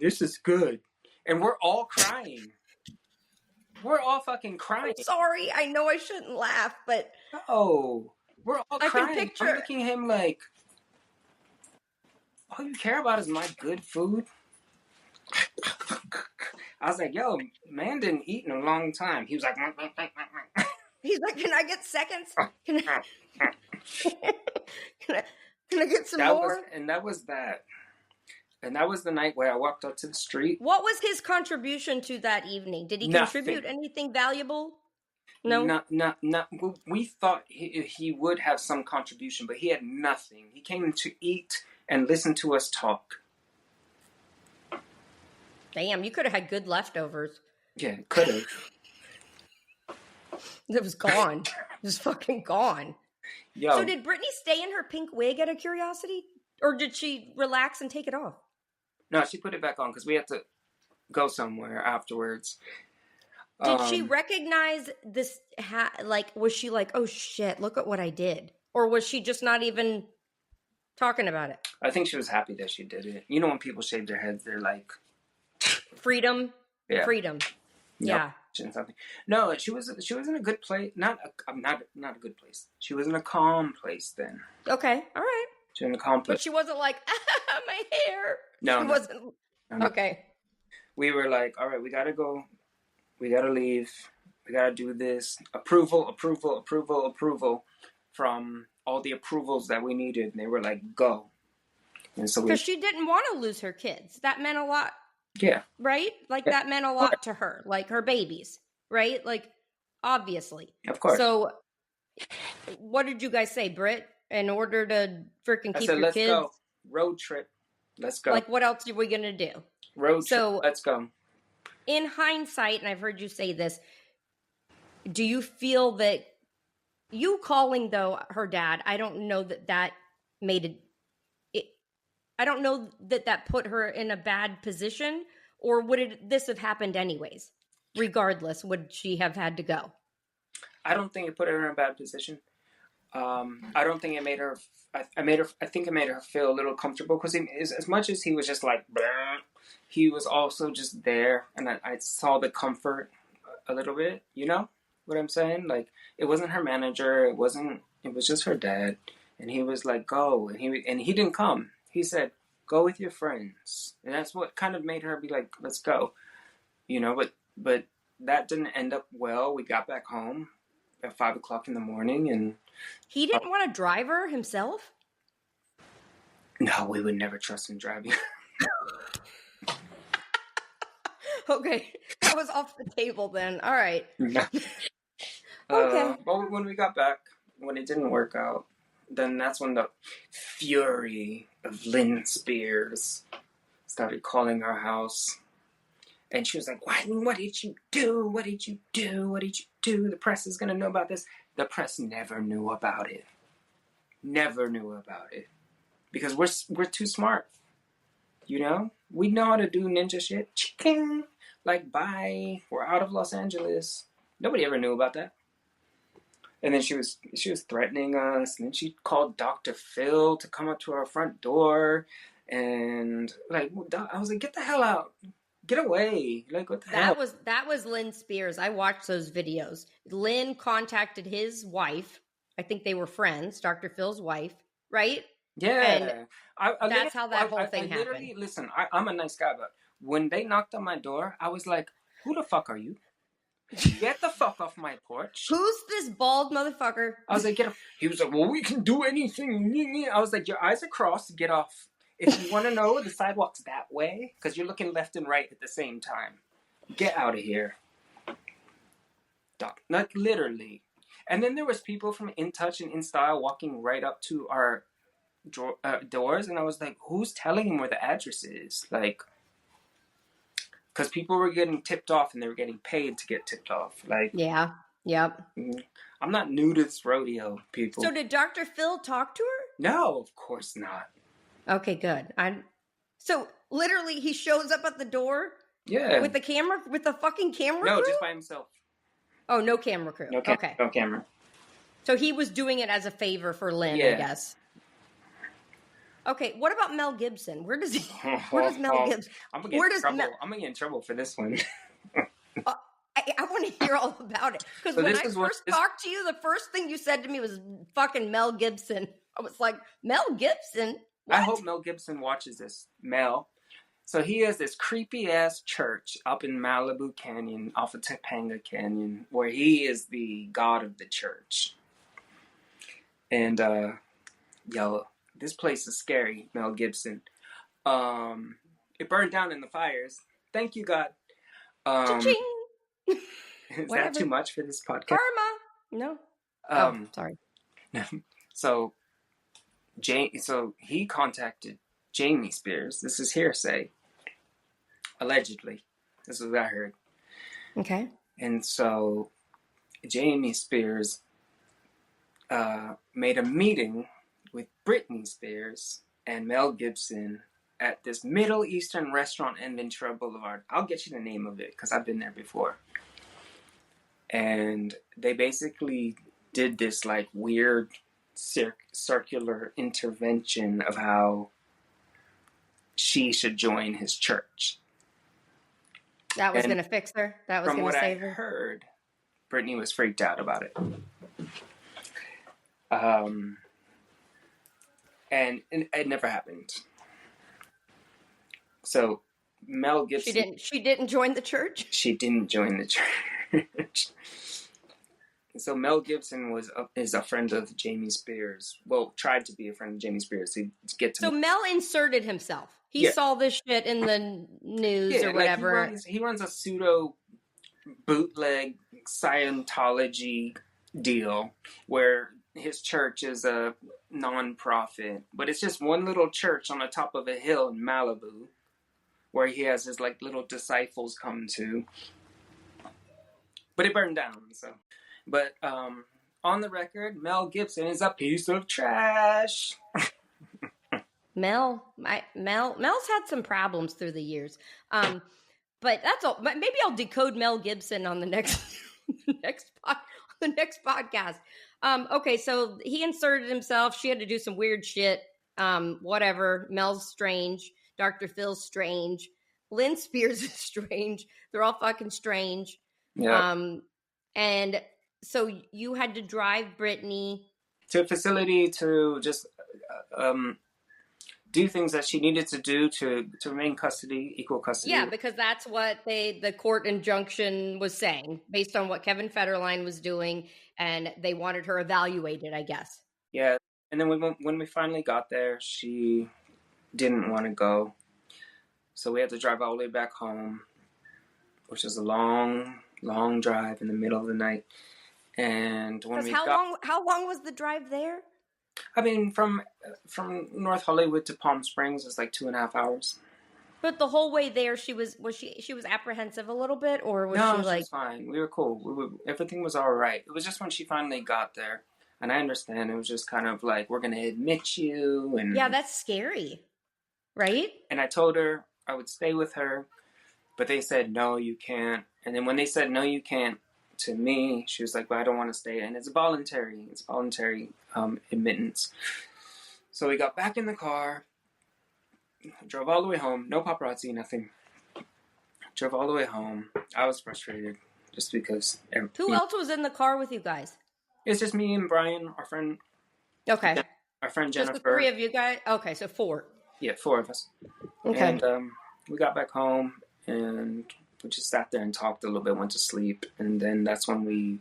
this is good. And we're all crying. We're all fucking crying. I'm sorry. I know I shouldn't laugh, but No. We're all I crying. can picture. I'm looking at him like, all you care about is my good food? I was like, yo, man didn't eat in a long time. He was like, He's like, can I get seconds? Can I get some more? And that was that. And that was the night where I walked out to the street. What was his contribution to that evening? Did he contribute anything valuable? No. Not. We thought he would have some contribution, but he had nothing. He came to eat and listen to us talk. Damn, you could have had good leftovers. Yeah, could have. It was gone. It was fucking gone. Yo. So did Brittany stay in her pink wig out of curiosity? Or did she relax and take it off? No, she put it back on because we had to go somewhere afterwards. Did she recognize this? Was she like, oh shit, look at what I did? Or was she just not even talking about it? I think she was happy that she did it. You know, when people shave their heads, they're like... Freedom. Yeah. Freedom. Yep. Yeah. Something. No, she was in a good place. Not a good place. She was in a calm place then. Okay, all right. She was in a calm place. But she wasn't like, my hair. No, she wasn't. No. Okay. We were like, all right, we gotta go. We gotta leave. We gotta do this. Approval from all the approvals that we needed. And they were like, go. And so because she didn't want to lose her kids. That meant a lot. Yeah. Right? Like that meant a lot to her. Like her babies. Right? Like, obviously. Of course. So, what did you guys say, Britt? In order to freaking keep your let's kids? Go. Road trip. Let's go. Like, what else are we going to do? Road trip. Let's go. In hindsight, and I've heard you say this, do you feel that you calling, though, her dad, I don't know that made it, I don't know that put her in a bad position, or would this have happened anyways? Regardless, would she have had to go? I don't think it put her in a bad position. I don't think it made her. I think it made her feel a little comfortable because as much as he was just like, bleh, he was also just there, and I saw the comfort a little bit. You know what I'm saying? Like, it wasn't her manager. It was just her dad, and he was like, go, and he didn't come. He said, go with your friends, and that's what kind of made her be like, let's go. You know, but that didn't end up well. We got back home at 5:00 in the morning, and he didn't want to drive her himself. No, we would never trust him driving. Okay, that was off the table then. All right. Okay. But when we got back, when it didn't work out, then that's when the fury of Lynn Spears started calling our house. And she was like, what did you do? What did you do? What did you do? The press is going to know about this. The press never knew about it. Never knew about it. Because we're too smart. You know? We know how to do ninja shit. Ching! Like, bye. We're out of Los Angeles. Nobody ever knew about that. And then she was threatening us. And then she called Dr. Phil to come up to our front door. And, like, I was like, get the hell out. Get away. Like, what the hell? That was Lynn Spears. I watched those videos. Lynn contacted his wife. I think they were friends, Dr. Phil's wife, right? Yeah. And that's how that whole thing happened. Literally, listen, I'm a nice guy, but when they knocked on my door, I was like, who the fuck are you? Get the fuck off my porch. Who's this bald motherfucker? I was like, get off. He was like, well, we can do anything. I was like, your eyes are crossed. Get off. If you want to know, the sidewalk's that way, because you're looking left and right at the same time. Get out of here. Like literally. And then there was people from In Touch and In Style walking right up to our doors, and I was like, who's telling him where the address is? Like, because people were getting tipped off and they were getting paid to get tipped off. Like, Yeah. Yep. I'm not new to this rodeo, people. So did Dr. Phil talk to her? No, of course not. Okay, good. So literally he shows up at the door Yeah. with the fucking camera No, crew? just by himself. Oh, no camera crew. Okay. No camera. So he was doing it as a favor for Lynn, I guess. Okay, what about Mel Gibson? Where does Mel Gibson? I'm gonna get in trouble for this one. I want to hear all about it. Because when I first talked to you, the first thing you said to me was fucking Mel Gibson. I was like, Mel Gibson? What? I hope Mel Gibson watches this. Mel. So he has this creepy ass church up in Malibu Canyon, off of Topanga Canyon, where he is the god of the church. And this place is scary, Mel Gibson. It burned down in the fires. Thank you, God. Is that too much for this podcast? Karma. No. Sorry. So he contacted Jamie Spears. This is hearsay. Allegedly. This is what I heard. Okay. And so Jamie Spears made a meeting with Britney Spears and Mel Gibson at this Middle Eastern restaurant in Ventura Boulevard. I'll get you the name of it because I've been there before. And they basically did this like weird circular intervention of how she should join his church. That was going to fix her? That was going to save her? From what I heard, Brittany was freaked out about it. And it never happened. So Mel Gibson... She didn't join the church? She didn't join the church. So Mel Gibson is a friend of Jamie Spears. Well, tried to be a friend of Jamie Spears. So Mel inserted himself. He saw this shit in the news or whatever. Like he runs a pseudo bootleg Scientology deal where his church is a non-profit, but it's just one little church on the top of a hill in Malibu where he has his like little disciples come to. But it burned down, so. But on the record, Mel Gibson is a piece of trash. Mel's had some problems through the years. But that's all. Maybe I'll decode Mel Gibson on the next podcast. Okay, so he inserted himself. She had to do some weird shit. Whatever. Mel's strange. Dr. Phil's strange. Lynn Spears is strange. They're all fucking strange. Yeah. And so you had to drive Brittany to a facility to just do things that she needed to do to remain equal custody. Yeah, because that's what the court injunction was saying, based on what Kevin Federline was doing, and they wanted her evaluated, I guess. Yeah, and then when we finally got there, she didn't want to go, so we had to drive all the way back home, which was a long drive in the middle of the night. And how long was the drive there? I mean, from North Hollywood to Palm Springs is like 2.5 hours. But the whole way there, she was apprehensive a little bit, or was she like? No, she was fine. We were cool. Everything was all right. It was just when she finally got there, and I understand it was just kind of like, we're gonna admit you, and yeah, that's scary, right? And I told her I would stay with her, but they said no, you can't. And then when they said no, you can't, to me, she was like, well, I don't want to stay. And it's voluntary admittance. So we got back in the car, drove all the way home. No paparazzi, nothing. Drove all the way home. I was frustrated just because. Who else was in the car with you guys? It's just me and Brian, our friend. Okay. Our friend Jennifer. Just the three of you guys? Okay, so 4. Yeah, 4 of us. Okay. And we got back home and we just sat there and talked a little bit, went to sleep. And then that's when we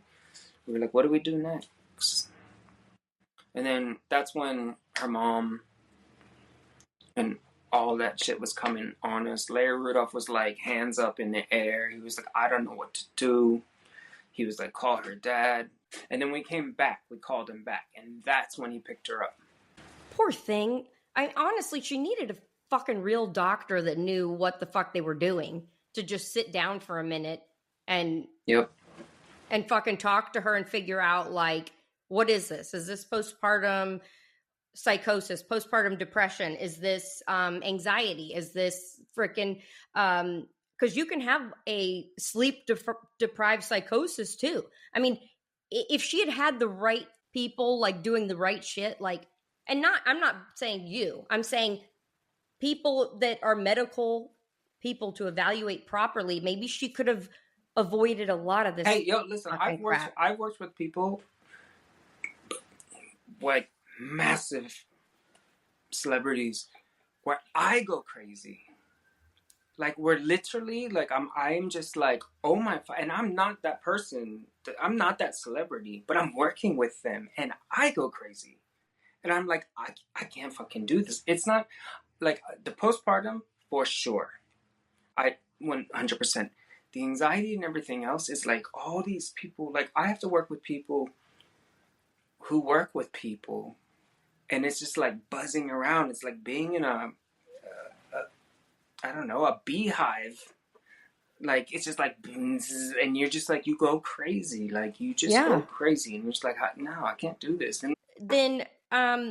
were like, what do we do next? And then that's when her mom and all that shit was coming on us. Larry Rudolph was like, hands up in the air. He was like, I don't know what to do. He was like, call her dad. And then we came back. We called him back. And that's when he picked her up. Poor thing. I honestly, she needed a fucking real doctor that knew what the fuck they were doing to just sit down for a minute and Yep. and fucking talk to her and figure out, like, what is this? Is this postpartum psychosis, postpartum depression? Is this anxiety? Is this freaking because you can have a sleep deprived psychosis too. I mean, if she had had the right people, like, doing the right shit, like, and not, I'm not saying you, I'm saying people that are medical people to evaluate properly, maybe she could have avoided a lot of this. Hey, yo, listen, fucking crap. I've worked with people like massive celebrities where I go crazy. Like, we're literally, like, I'm just like, oh my, and I'm not that person, I'm not that celebrity, but I'm working with them, and I go crazy. And I'm like, I can't fucking do this. It's not, like, the postpartum, for sure. 100%. The anxiety and everything else is like, all these people, like, I have to work with people who work with people, and it's just like buzzing around. It's like being in a I don't know, a beehive. Like, it's just like, and you're just like, you go crazy. Like, you just go crazy. And you're just like, no, I can't do this. And then,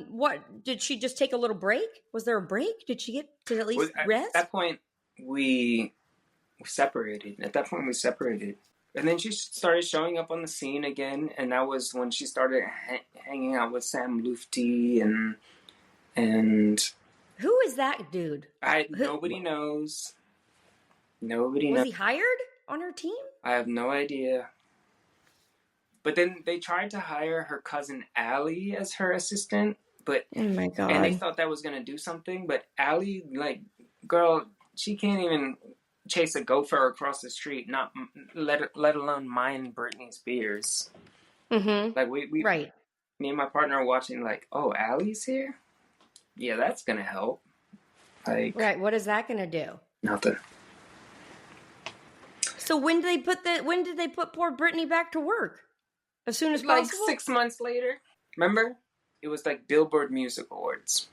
what, did she just take a little break? Was there a break? Did she get to at least rest? At that point, we separated. And then she started showing up on the scene again. And that was when she started hanging out with Sam Lufty and who is that dude? Nobody knows. Nobody knows. Was he hired on her team? I have no idea. But then they tried to hire her cousin Allie as her assistant, but oh my god! And they thought that was gonna do something, but Allie, like, girl, she can't even chase a gopher across the street, not let alone mind Britney Spears. Mm-hmm. Like, we right. Me and my partner are watching, like, oh, Allie's here? Yeah, that's gonna help. Like, right, what is that gonna do? Nothing. So when did they put poor Brittany back to work? As soon as like possible? 6 months later. Remember? It was like Billboard Music Awards.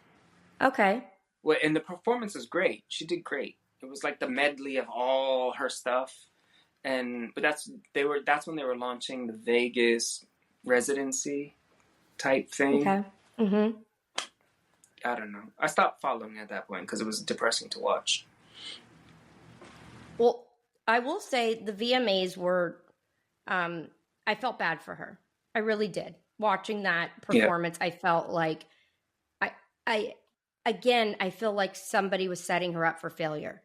Okay. Well, and the performance was great. She did great. It was like the medley of all her stuff. But that's when they were launching the Vegas residency type thing. Okay. Mm-hmm. I don't know. I stopped following at that point because it was depressing to watch. Well, I will say the VMAs were, I felt bad for her. I really did. Watching that performance, I felt like, I feel like somebody was setting her up for failure.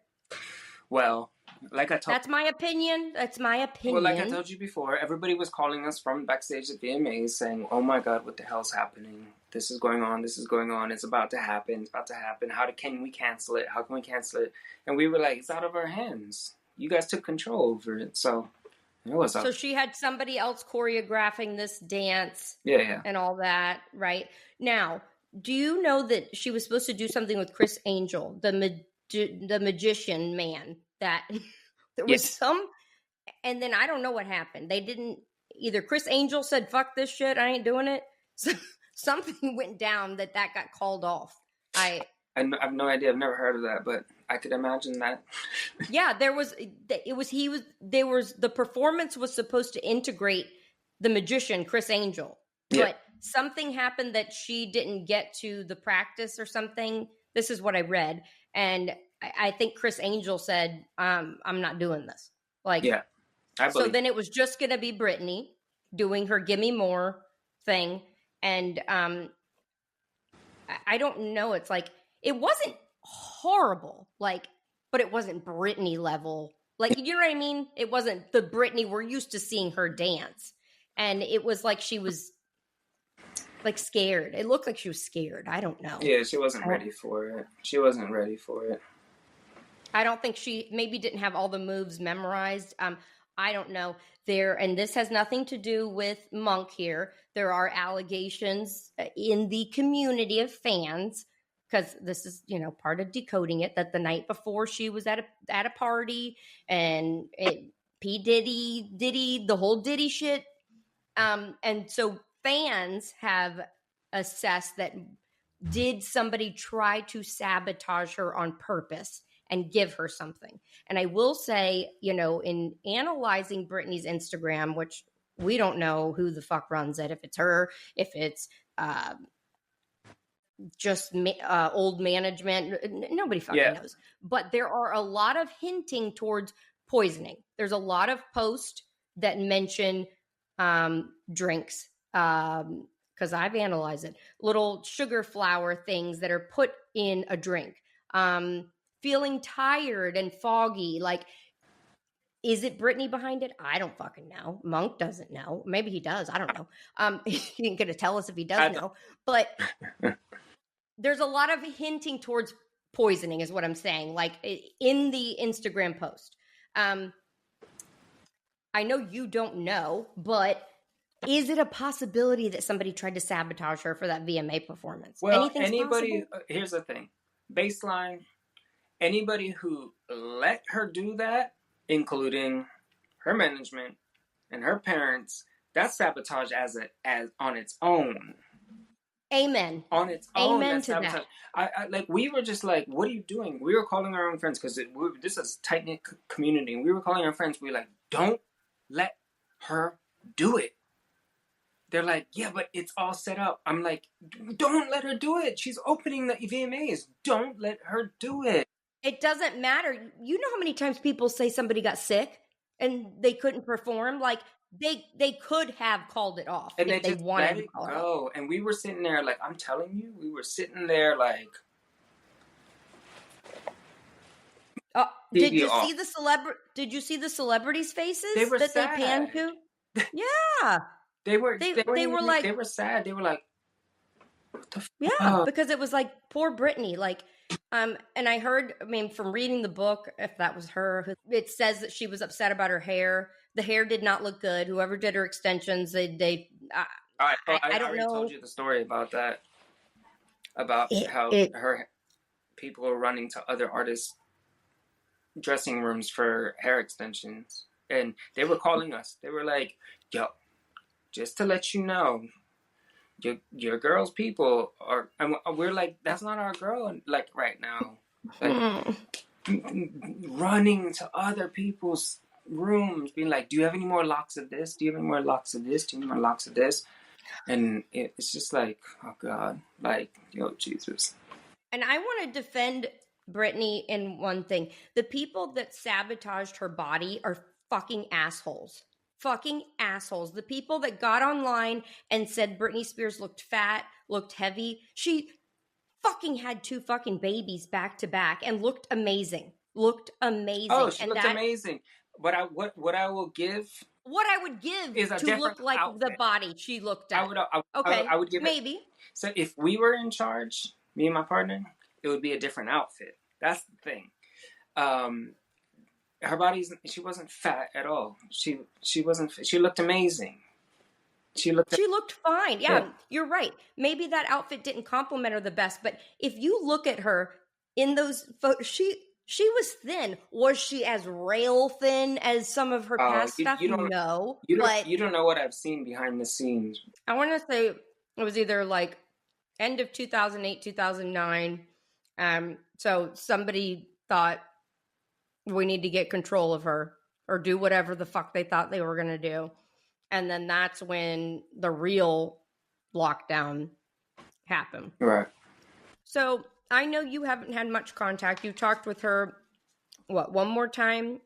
Well, like I told... That's my opinion. Well, like I told you before, everybody was calling us from backstage at VMAs saying, oh my God, what the hell's happening? This is going on. It's about to happen. Can we cancel it? How can we cancel it? And we were like, it's out of our hands. You guys took control over it. So it was up. So she had somebody else choreographing this dance. Yeah. And all that, right? Now, do you know that she was supposed to do something with Chris Angel, the magician man, that there was some, and then I don't know what happened. They didn't, either Chris Angel said, fuck this shit, I ain't doing it. So something went down that got called off. I have no idea. I've never heard of that, but I could imagine that. Yeah, the performance was supposed to integrate the magician, Chris Angel, but something happened that she didn't get to the practice or something. This is what I read. And I think Chris Angel said, I'm not doing this. Like, yeah, so then it was just going to be Brittany doing her Gimme More thing. And I don't know. It's like, it wasn't horrible, like, but it wasn't Brittany level. Like, you know what I mean? It wasn't the Brittany we're used to seeing her dance. And it was like she was, like, scared. It looked like she was scared. I don't know. Yeah, she wasn't ready for it. I don't think she maybe didn't have all the moves memorized. I don't know. And this has nothing to do with Monk here. There are allegations in the community of fans, because this is, part of decoding it, that the night before she was at a party and P. Diddy, the whole Diddy shit. And so fans have assessed that did somebody try to sabotage her on purpose and give her something? And I will say, in analyzing Britney's Instagram, which we don't know who the fuck runs it, if it's her, if it's just old management, nobody fucking knows. But there are a lot of hinting towards poisoning. There's a lot of posts that mention drinks, because I've analyzed it, little sugar flour things that are put in a drink, feeling tired and foggy. Like, is it Brittany behind it? I don't fucking know. Monk doesn't know. Maybe he does. I don't know. He ain't gonna tell us if he does know. But there's a lot of hinting towards poisoning is what I'm saying, like in the Instagram post. I know you don't know, but is it a possibility that somebody tried to sabotage her for that VMA performance? Well, Anything's possible? here's the thing. Baseline, anybody who let her do that, including her management and her parents, that's sabotage as on its own. Amen. On its own, Amen that's to sabotage. that. Like, we were just like, what are you doing? We were calling our own friends, because this is a tight-knit community, and we were calling our friends. We were like, don't let her do it. They're like, yeah, but it's all set up. I'm like, don't let her do it. She's opening the VMAs. Don't let her do it. It doesn't matter. You know how many times people say somebody got sick and they couldn't perform? Like, they could have called it off And if they just wanted let to it call go. it. And we were sitting there, like, I'm telling you, we were sitting there like, Did you see the celebrities' faces they were that sad. they panned to? Yeah. They were like, they were sad. They were like, what the fuck? Yeah, because it was like poor Brittany. Like, and I heard, from reading the book, if that was her, it says that she was upset about her hair. The hair did not look good. Whoever did her extensions, I don't know. Told you the story about that. About how her people were running to other artists' dressing rooms for hair extensions, and they were calling us. They were like, "Yo, just to let you know, your girl's people are." And we're like, "That's not our girl." Like, right now, like running to other people's rooms, being like, "Do you have any more locks of this? Do you have any more locks of this? Do you have any more locks of this?" And it's just like, oh God, like, yo, Jesus. And I want to defend Brittany in one thing. The people that sabotaged her body are fucking assholes. Fucking assholes. The people that got online and said Britney Spears looked fat, looked heavy. She fucking had 2 fucking babies back to back and looked amazing. Oh, she looked amazing. But what I would give is to look like outfit. The body she looked at. I would give maybe. It, so if we were in charge, me and my partner, it would be a different outfit. That's the thing. Her she wasn't fat at all. She wasn't. She looked amazing. She looked fine. Yeah, you're right. Maybe that outfit didn't compliment her the best, but if you look at her in those photos, she was thin. Was she as rail thin as some of her past stuff? No. You don't know what I've seen behind the scenes. I want to say it was either like end of 2008, 2009. So somebody thought we need to get control of her or do whatever the fuck they thought they were going to do. And then that's when the real lockdown happened. Right. So I know you haven't had much contact. You talked with her, one more time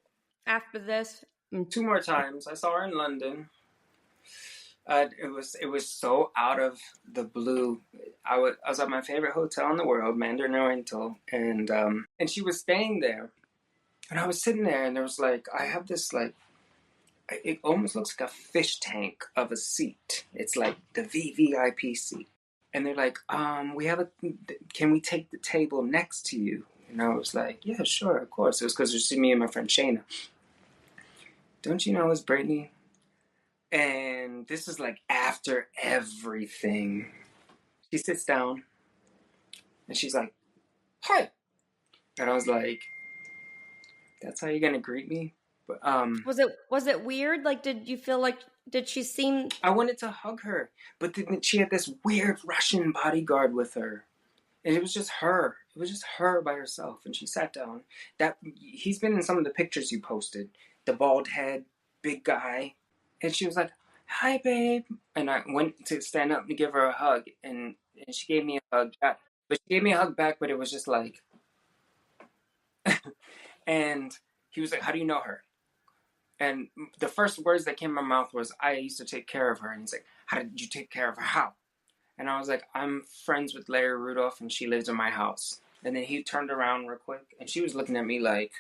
after this? 2 more times. I saw her in London. It was so out of the blue. I was at my favorite hotel in the world, Mandarin Oriental, and she was staying there. And I was sitting there, and there was like, I have this like, it almost looks like a fish tank of a seat. It's like the VVIP seat. And they're like, can we take the table next to you? And I was like, yeah, sure, of course. It was because it's me and my friend Shayna. Don't you know it's Brittany? And this is like after everything. She sits down and she's like, hi. And I was like, that's how you're going to greet me? Was it weird? Like, did you feel like, did she seem... I wanted to hug her, but then she had this weird Russian bodyguard with her. And it was just her. It was just her by herself. And she sat down. He's been in some of the pictures you posted. The bald head, big guy. And she was like, "Hi, babe." And I went to stand up and give her a hug. And she gave me a hug back. But she gave me a hug back, but it was just like... And he was like, "How do you know her?" And the first words that came in my mouth was, "I used to take care of her." And he's like, "How did you take care of her? How?" And I was like, "I'm friends with Larry Rudolph and she lives in my house." And then he turned around real quick and she was looking at me like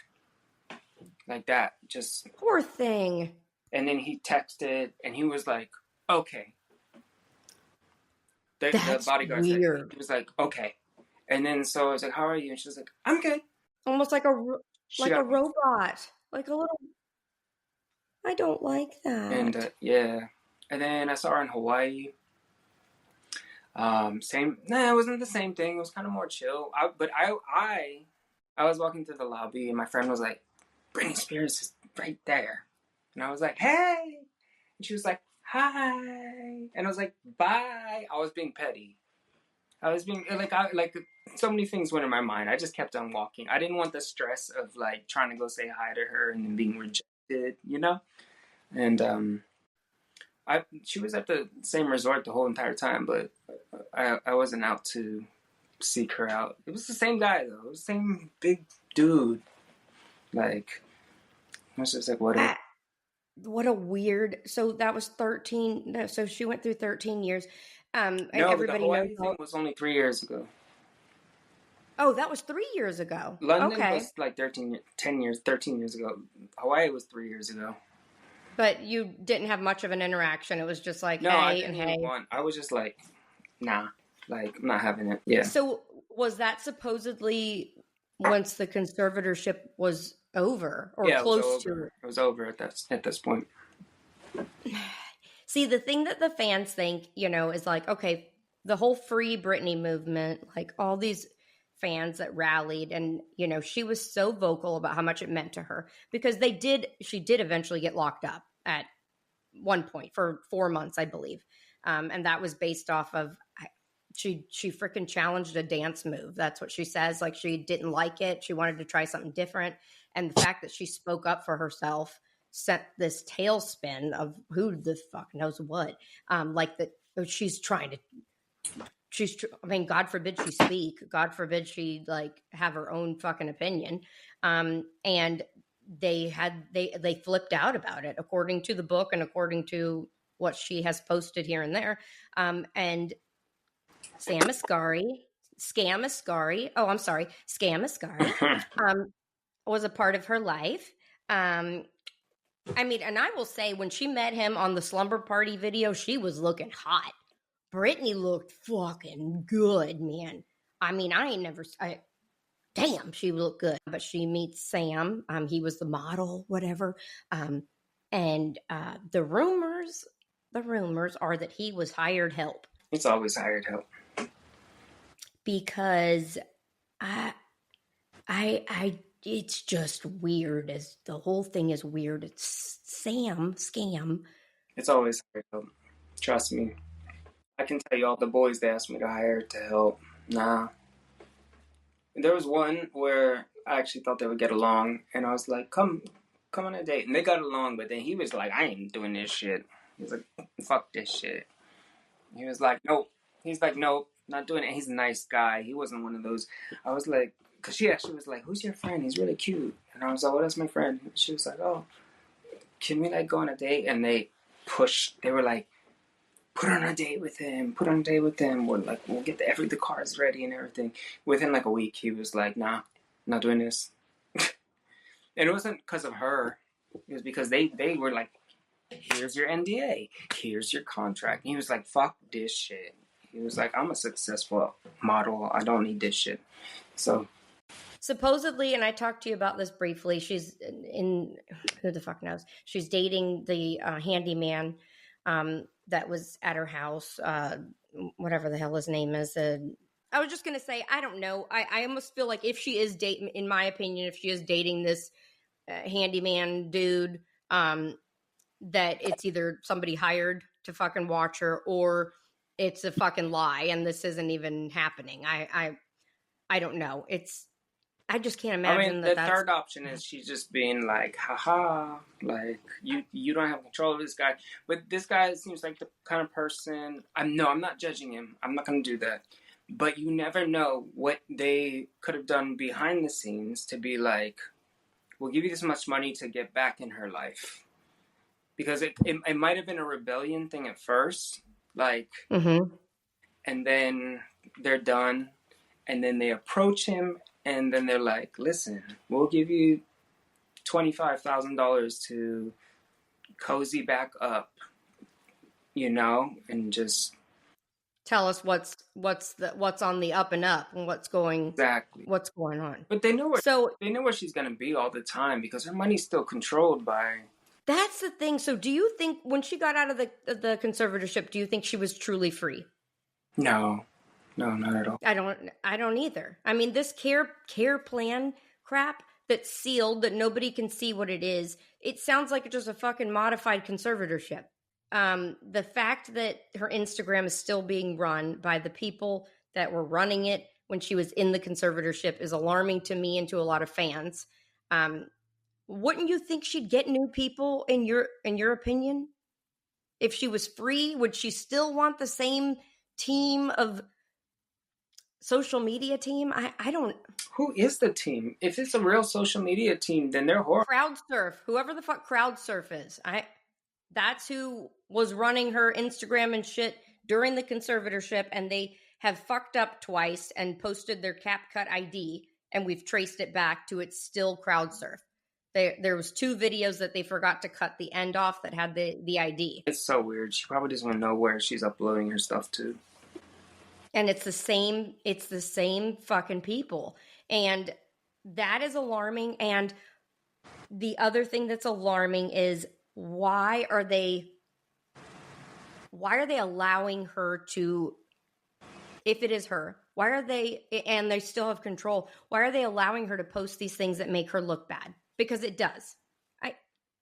that. Just... Poor thing. And then he texted and he was like, "Okay." The That's bodyguard said, weird. he was like, "Okay." And then so I was like, "How are you?" And she was like, "I'm good." Almost like a got... robot. Like a little... I don't like that. And yeah. And then I saw her in Hawaii. Same. Nah, it wasn't the same thing. It was kind of more chill. I was walking through the lobby and my friend was like, "Britney Spears is right there." And I was like, "Hey." And she was like, "Hi." And I was like, "Bye." I was being petty. I was being like so many things went in my mind. I just kept on walking. I didn't want the stress of like trying to go say hi to her and then being rejected, you know? And she was at the same resort the whole entire time, but I wasn't out to seek her out. It was the same guy though. It was the same big dude. Like, I was just like, what a weird... So that was 13. No, so she went through 13 years. And no, everybody the Hawaii knows... thing was only 3 years ago. Oh, that was 3 years ago. London Okay. was like 13 years ago. Hawaii was 3 years ago. But you didn't have much of an interaction. It was just like, No, hey, I didn't and even hey. want. I was just like, nah, like I'm not having it. Yeah. So was that supposedly once the conservatorship was over or close to it? It was over at this point. See, the thing that the fans think, is like, okay, the whole Free Britney movement, like all these fans that rallied, and she was so vocal about how much it meant to her, because she did eventually get locked up at one point for 4 months, I believe, and that was based off of she freaking challenged a dance move. That's what she says. Like, she didn't like it, she wanted to try something different, and the fact that she spoke up for herself sent this tailspin of who the fuck knows what, like that she's trying to... I mean, God forbid she speak. God forbid she like have her own fucking opinion. And they flipped out about it, according to the book and according to what she has posted here and there. And Scam Asghari, was a part of her life. I mean, and I will say, when she met him on the slumber party video, she was looking hot. Brittany looked fucking good, man. I mean, damn, she looked good. But she meets Sam. He was the model, whatever. And the rumors are that he was hired help. It's always hired help. Because it's just weird. As the whole thing is weird. It's scam. It's always hired help. Trust me. I can tell you all the boys they asked me to hire to help. Nah. There was one where I actually thought they would get along, and I was like, come on a date. And they got along, but then he was like, "I ain't doing this shit." He was like, "Fuck this shit." He was like, "Nope." He's like, "Nope, not doing it." He's a nice guy. He wasn't one of those. I was like, because she actually was like, "Who's your friend? He's really cute." And I was like, "Oh, that's my friend." She was like, "Oh, can we like go on a date?" And they were like, put on a date with him. We'll get the cars ready and everything. Within like a week, he was like, "Nah, not doing this." And it wasn't because of her. It was because they were like, "Here's your NDA. Here's your contract." And he was like, "Fuck this shit." He was like, "I'm a successful model. I don't need this shit." So supposedly, and I talked to you about this briefly, she's in, who the fuck knows? She's dating the handyman that was at her house, whatever the hell his name is. I was just going to say, I don't know. I almost feel like if she is dating, in my opinion, if she is dating this handyman dude, that it's either somebody hired to fucking watch her or it's a fucking lie and this isn't even happening. I don't know. I just can't I mean, imagine that the that's third option is she's just being like, haha, like you don't have control of this guy. But this guy seems like the kind of person. I'm not judging him. I'm not gonna do that. But you never know what they could have done behind the scenes to be like, we'll give you this much money to get back in her life. Because it might have been a rebellion thing at first, like, mm-hmm. and then they're done, and then they approach him, and then they're like, listen, we'll give you $25,000 to cozy back up, and just Tell us what's on the up and up and what's going exactly. on. But they know where she's gonna be all the time because her money's still controlled by. That's the thing. So do you think when she got out of the conservatorship, do you think she was truly free? No, not at all. I don't either. I mean, this care plan crap that's sealed that nobody can see what it is. It sounds like it's just a fucking modified conservatorship. The fact that her Instagram is still being run by the people that were running it when she was in the conservatorship is alarming to me and to a lot of fans. Wouldn't you think she'd get new people in your opinion? If she was free, would she still want the same team of social media team? I don't. Who is the team? If it's a real social media team, then they're horrible. CrowdSurf, whoever the fuck CrowdSurf is. That's who was running her Instagram and shit during the conservatorship, and they have fucked up twice and posted their CapCut ID, and we've traced it back to it's still CrowdSurf. There was 2 videos that they forgot to cut the end off that had the ID. It's so weird. She probably doesn't even know where she's uploading her stuff to. And it's the same fucking people. And that is alarming. And the other thing that's alarming is why are they allowing her to, if it is her, why are they, and they still have control, why are they allowing her to post these things that make her look bad? Because it does.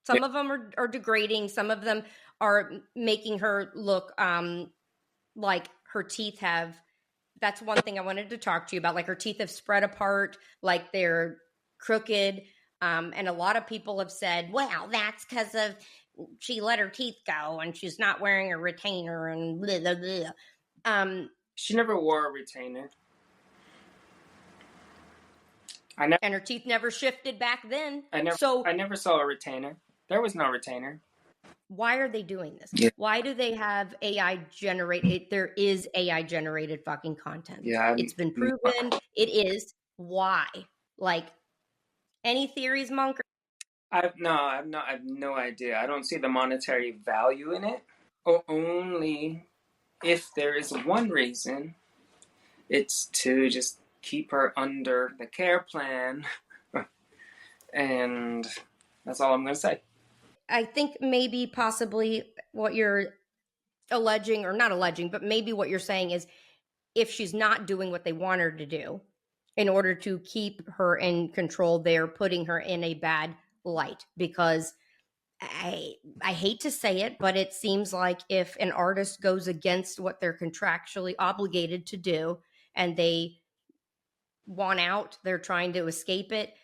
Some of them are degrading. Some of them are making her look like her teeth have, that's one thing I wanted to talk to you about. Like her teeth have spread apart, like they're crooked. And a lot of people have said, well, that's because of she let her teeth go and she's not wearing a retainer and blah, blah, blah. She never wore a retainer. And her teeth never shifted back then. I never saw a retainer. There was no retainer. Why are they doing this? Yeah. Why do they have AI generated? There is AI generated fucking content. Yeah, it's been proven. It is. Why? Like, any theories, Monk? I have no idea. I don't see the monetary value in it. Or only if there is one reason, it's to just keep her under the care plan. And that's all I'm going to say. I think maybe possibly what you're alleging, or not alleging, but maybe what you're saying is if she's not doing what they want her to do, in order to keep her in control, they're putting her in a bad light. Because I hate to say it, but it seems like if an artist goes against what they're contractually obligated to do and they want out, they're trying to escape it,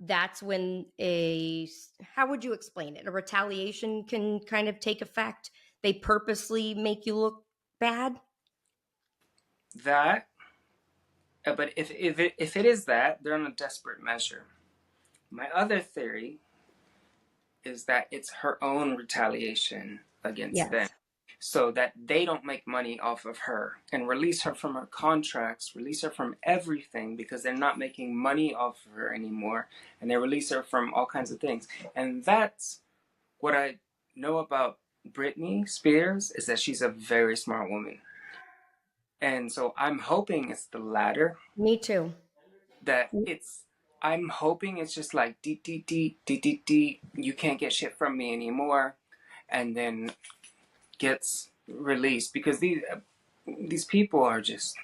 that's when how would you explain it? A retaliation can kind of take effect. They purposely make you look bad. That, but if it is that, they're on a desperate measure. My other theory is that it's her own retaliation against them, so that they don't make money off of her and release her from her contracts, release her from everything because they're not making money off of her anymore, and they release her from all kinds of things. And that's what I know about Britney Spears, is that she's a very smart woman. And so I'm hoping it's the latter. Me too. I'm hoping it's just like, you can't get shit from me anymore, and then gets released, because these people are just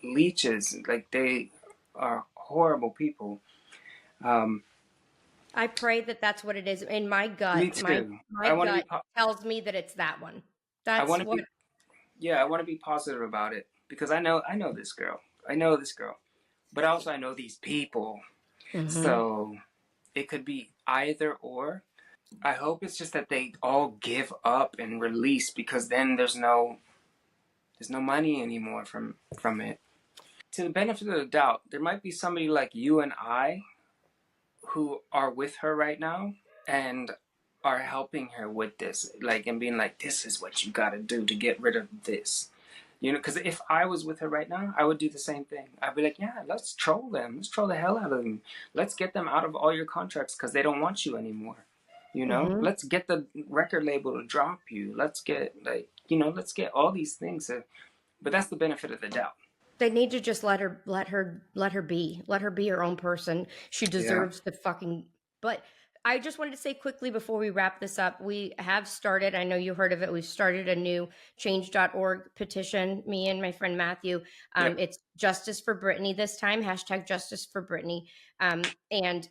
leeches. Like, they are horrible people. I pray that that's what it is. In my Me gut, too. my I want to be. gut tells me that it's that one. I That's want to what. be. Yeah, I want to be positive about it because I know this girl. I know this girl, but also I know these people. Mhm. So it could be either or. I hope it's just that they all give up and release because then there's no money anymore from it. To the benefit of the doubt, there might be somebody like you and I who are with her right now and are helping her with this, like, and being like, this is what you got to do to get rid of this. Because if I was with her right now, I would do the same thing. I'd be like, yeah, let's troll them. Let's troll the hell out of them. Let's get them out of all your contracts because they don't want you anymore. Mhm. Let's get the record label to drop you. Let's get, let's get all these things. But that's the benefit of the doubt. They need to just let her be her own person. She Yeah. deserves the fucking. But I just wanted to say quickly before we wrap this up, we have started. I know you heard of it. We've started a new change.org petition. Me and my friend Matthew. Yep. It's Justice for Brittany this time. Hashtag Justice for Brittany. And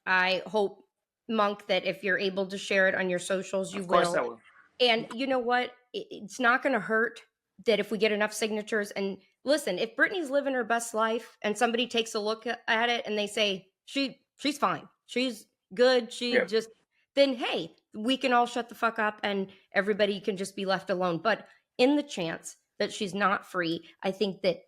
I hope, Monk, that if you're able to share it on your socials, you Of course will. I will. And you know what? It's not going to hurt that if we get enough signatures. And listen, if Brittany's living her best life and somebody takes a look at it and they say she's fine, she's good, she Yep. just, then hey, we can all shut the fuck up and everybody can just be left alone. But in the chance that she's not free, I think that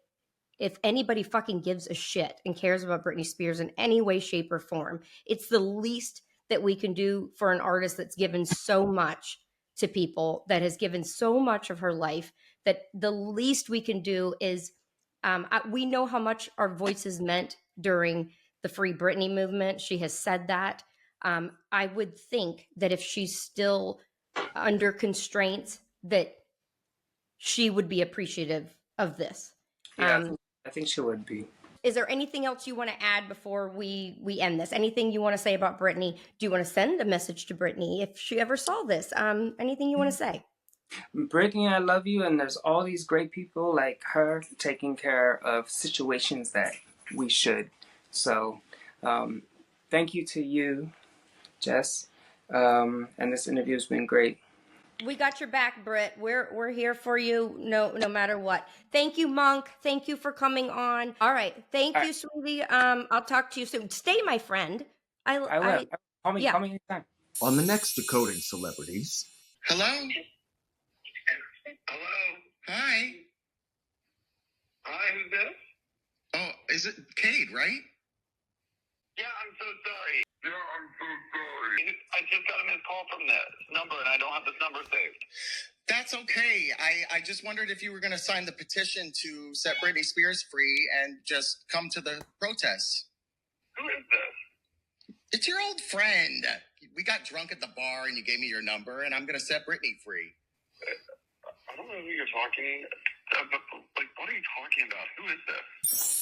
if anybody fucking gives a shit and cares about Britney Spears in any way, shape, or form, it's the least that we can do for an artist that's given so much to people, that has given so much of her life, that the least we can do is we know how much our voices meant during the Free Britney movement. She has said that. I would think that if she's still under constraints, that she would be appreciative of this. Yeah, Um, I think she would be. is there anything else you want to add before we end this? Anything you want to say about Brittany? Do you want to send a message to Brittany if she ever saw this? Anything you want to say? Brittany, I love you, and there's all these great people like her taking care of situations that we should. So, thank you to you, Jess. And this interview has been great. We got your back, Britt. We're here for you, no matter what. Thank you, Monk. Thank you for coming on. All right, thank All you, right, sweetie. I'll talk to you soon. Stay, my friend. I will. Yeah. Call me anytime. On the next Decoding Celebrities. Hello? Hello? Hi. Hi, who's this? Oh, is it Cade, right? Yeah, I'm so sorry. I just got a missed call from this number, and I don't have this number saved. That's okay. I just wondered if you were going to sign the petition to set Britney Spears free and just come to the protests. Who is this? It's your old friend. We got drunk at the bar, and you gave me your number, and I'm going to set Britney free. I don't know who you're talking. But, what are you talking about? Who is this?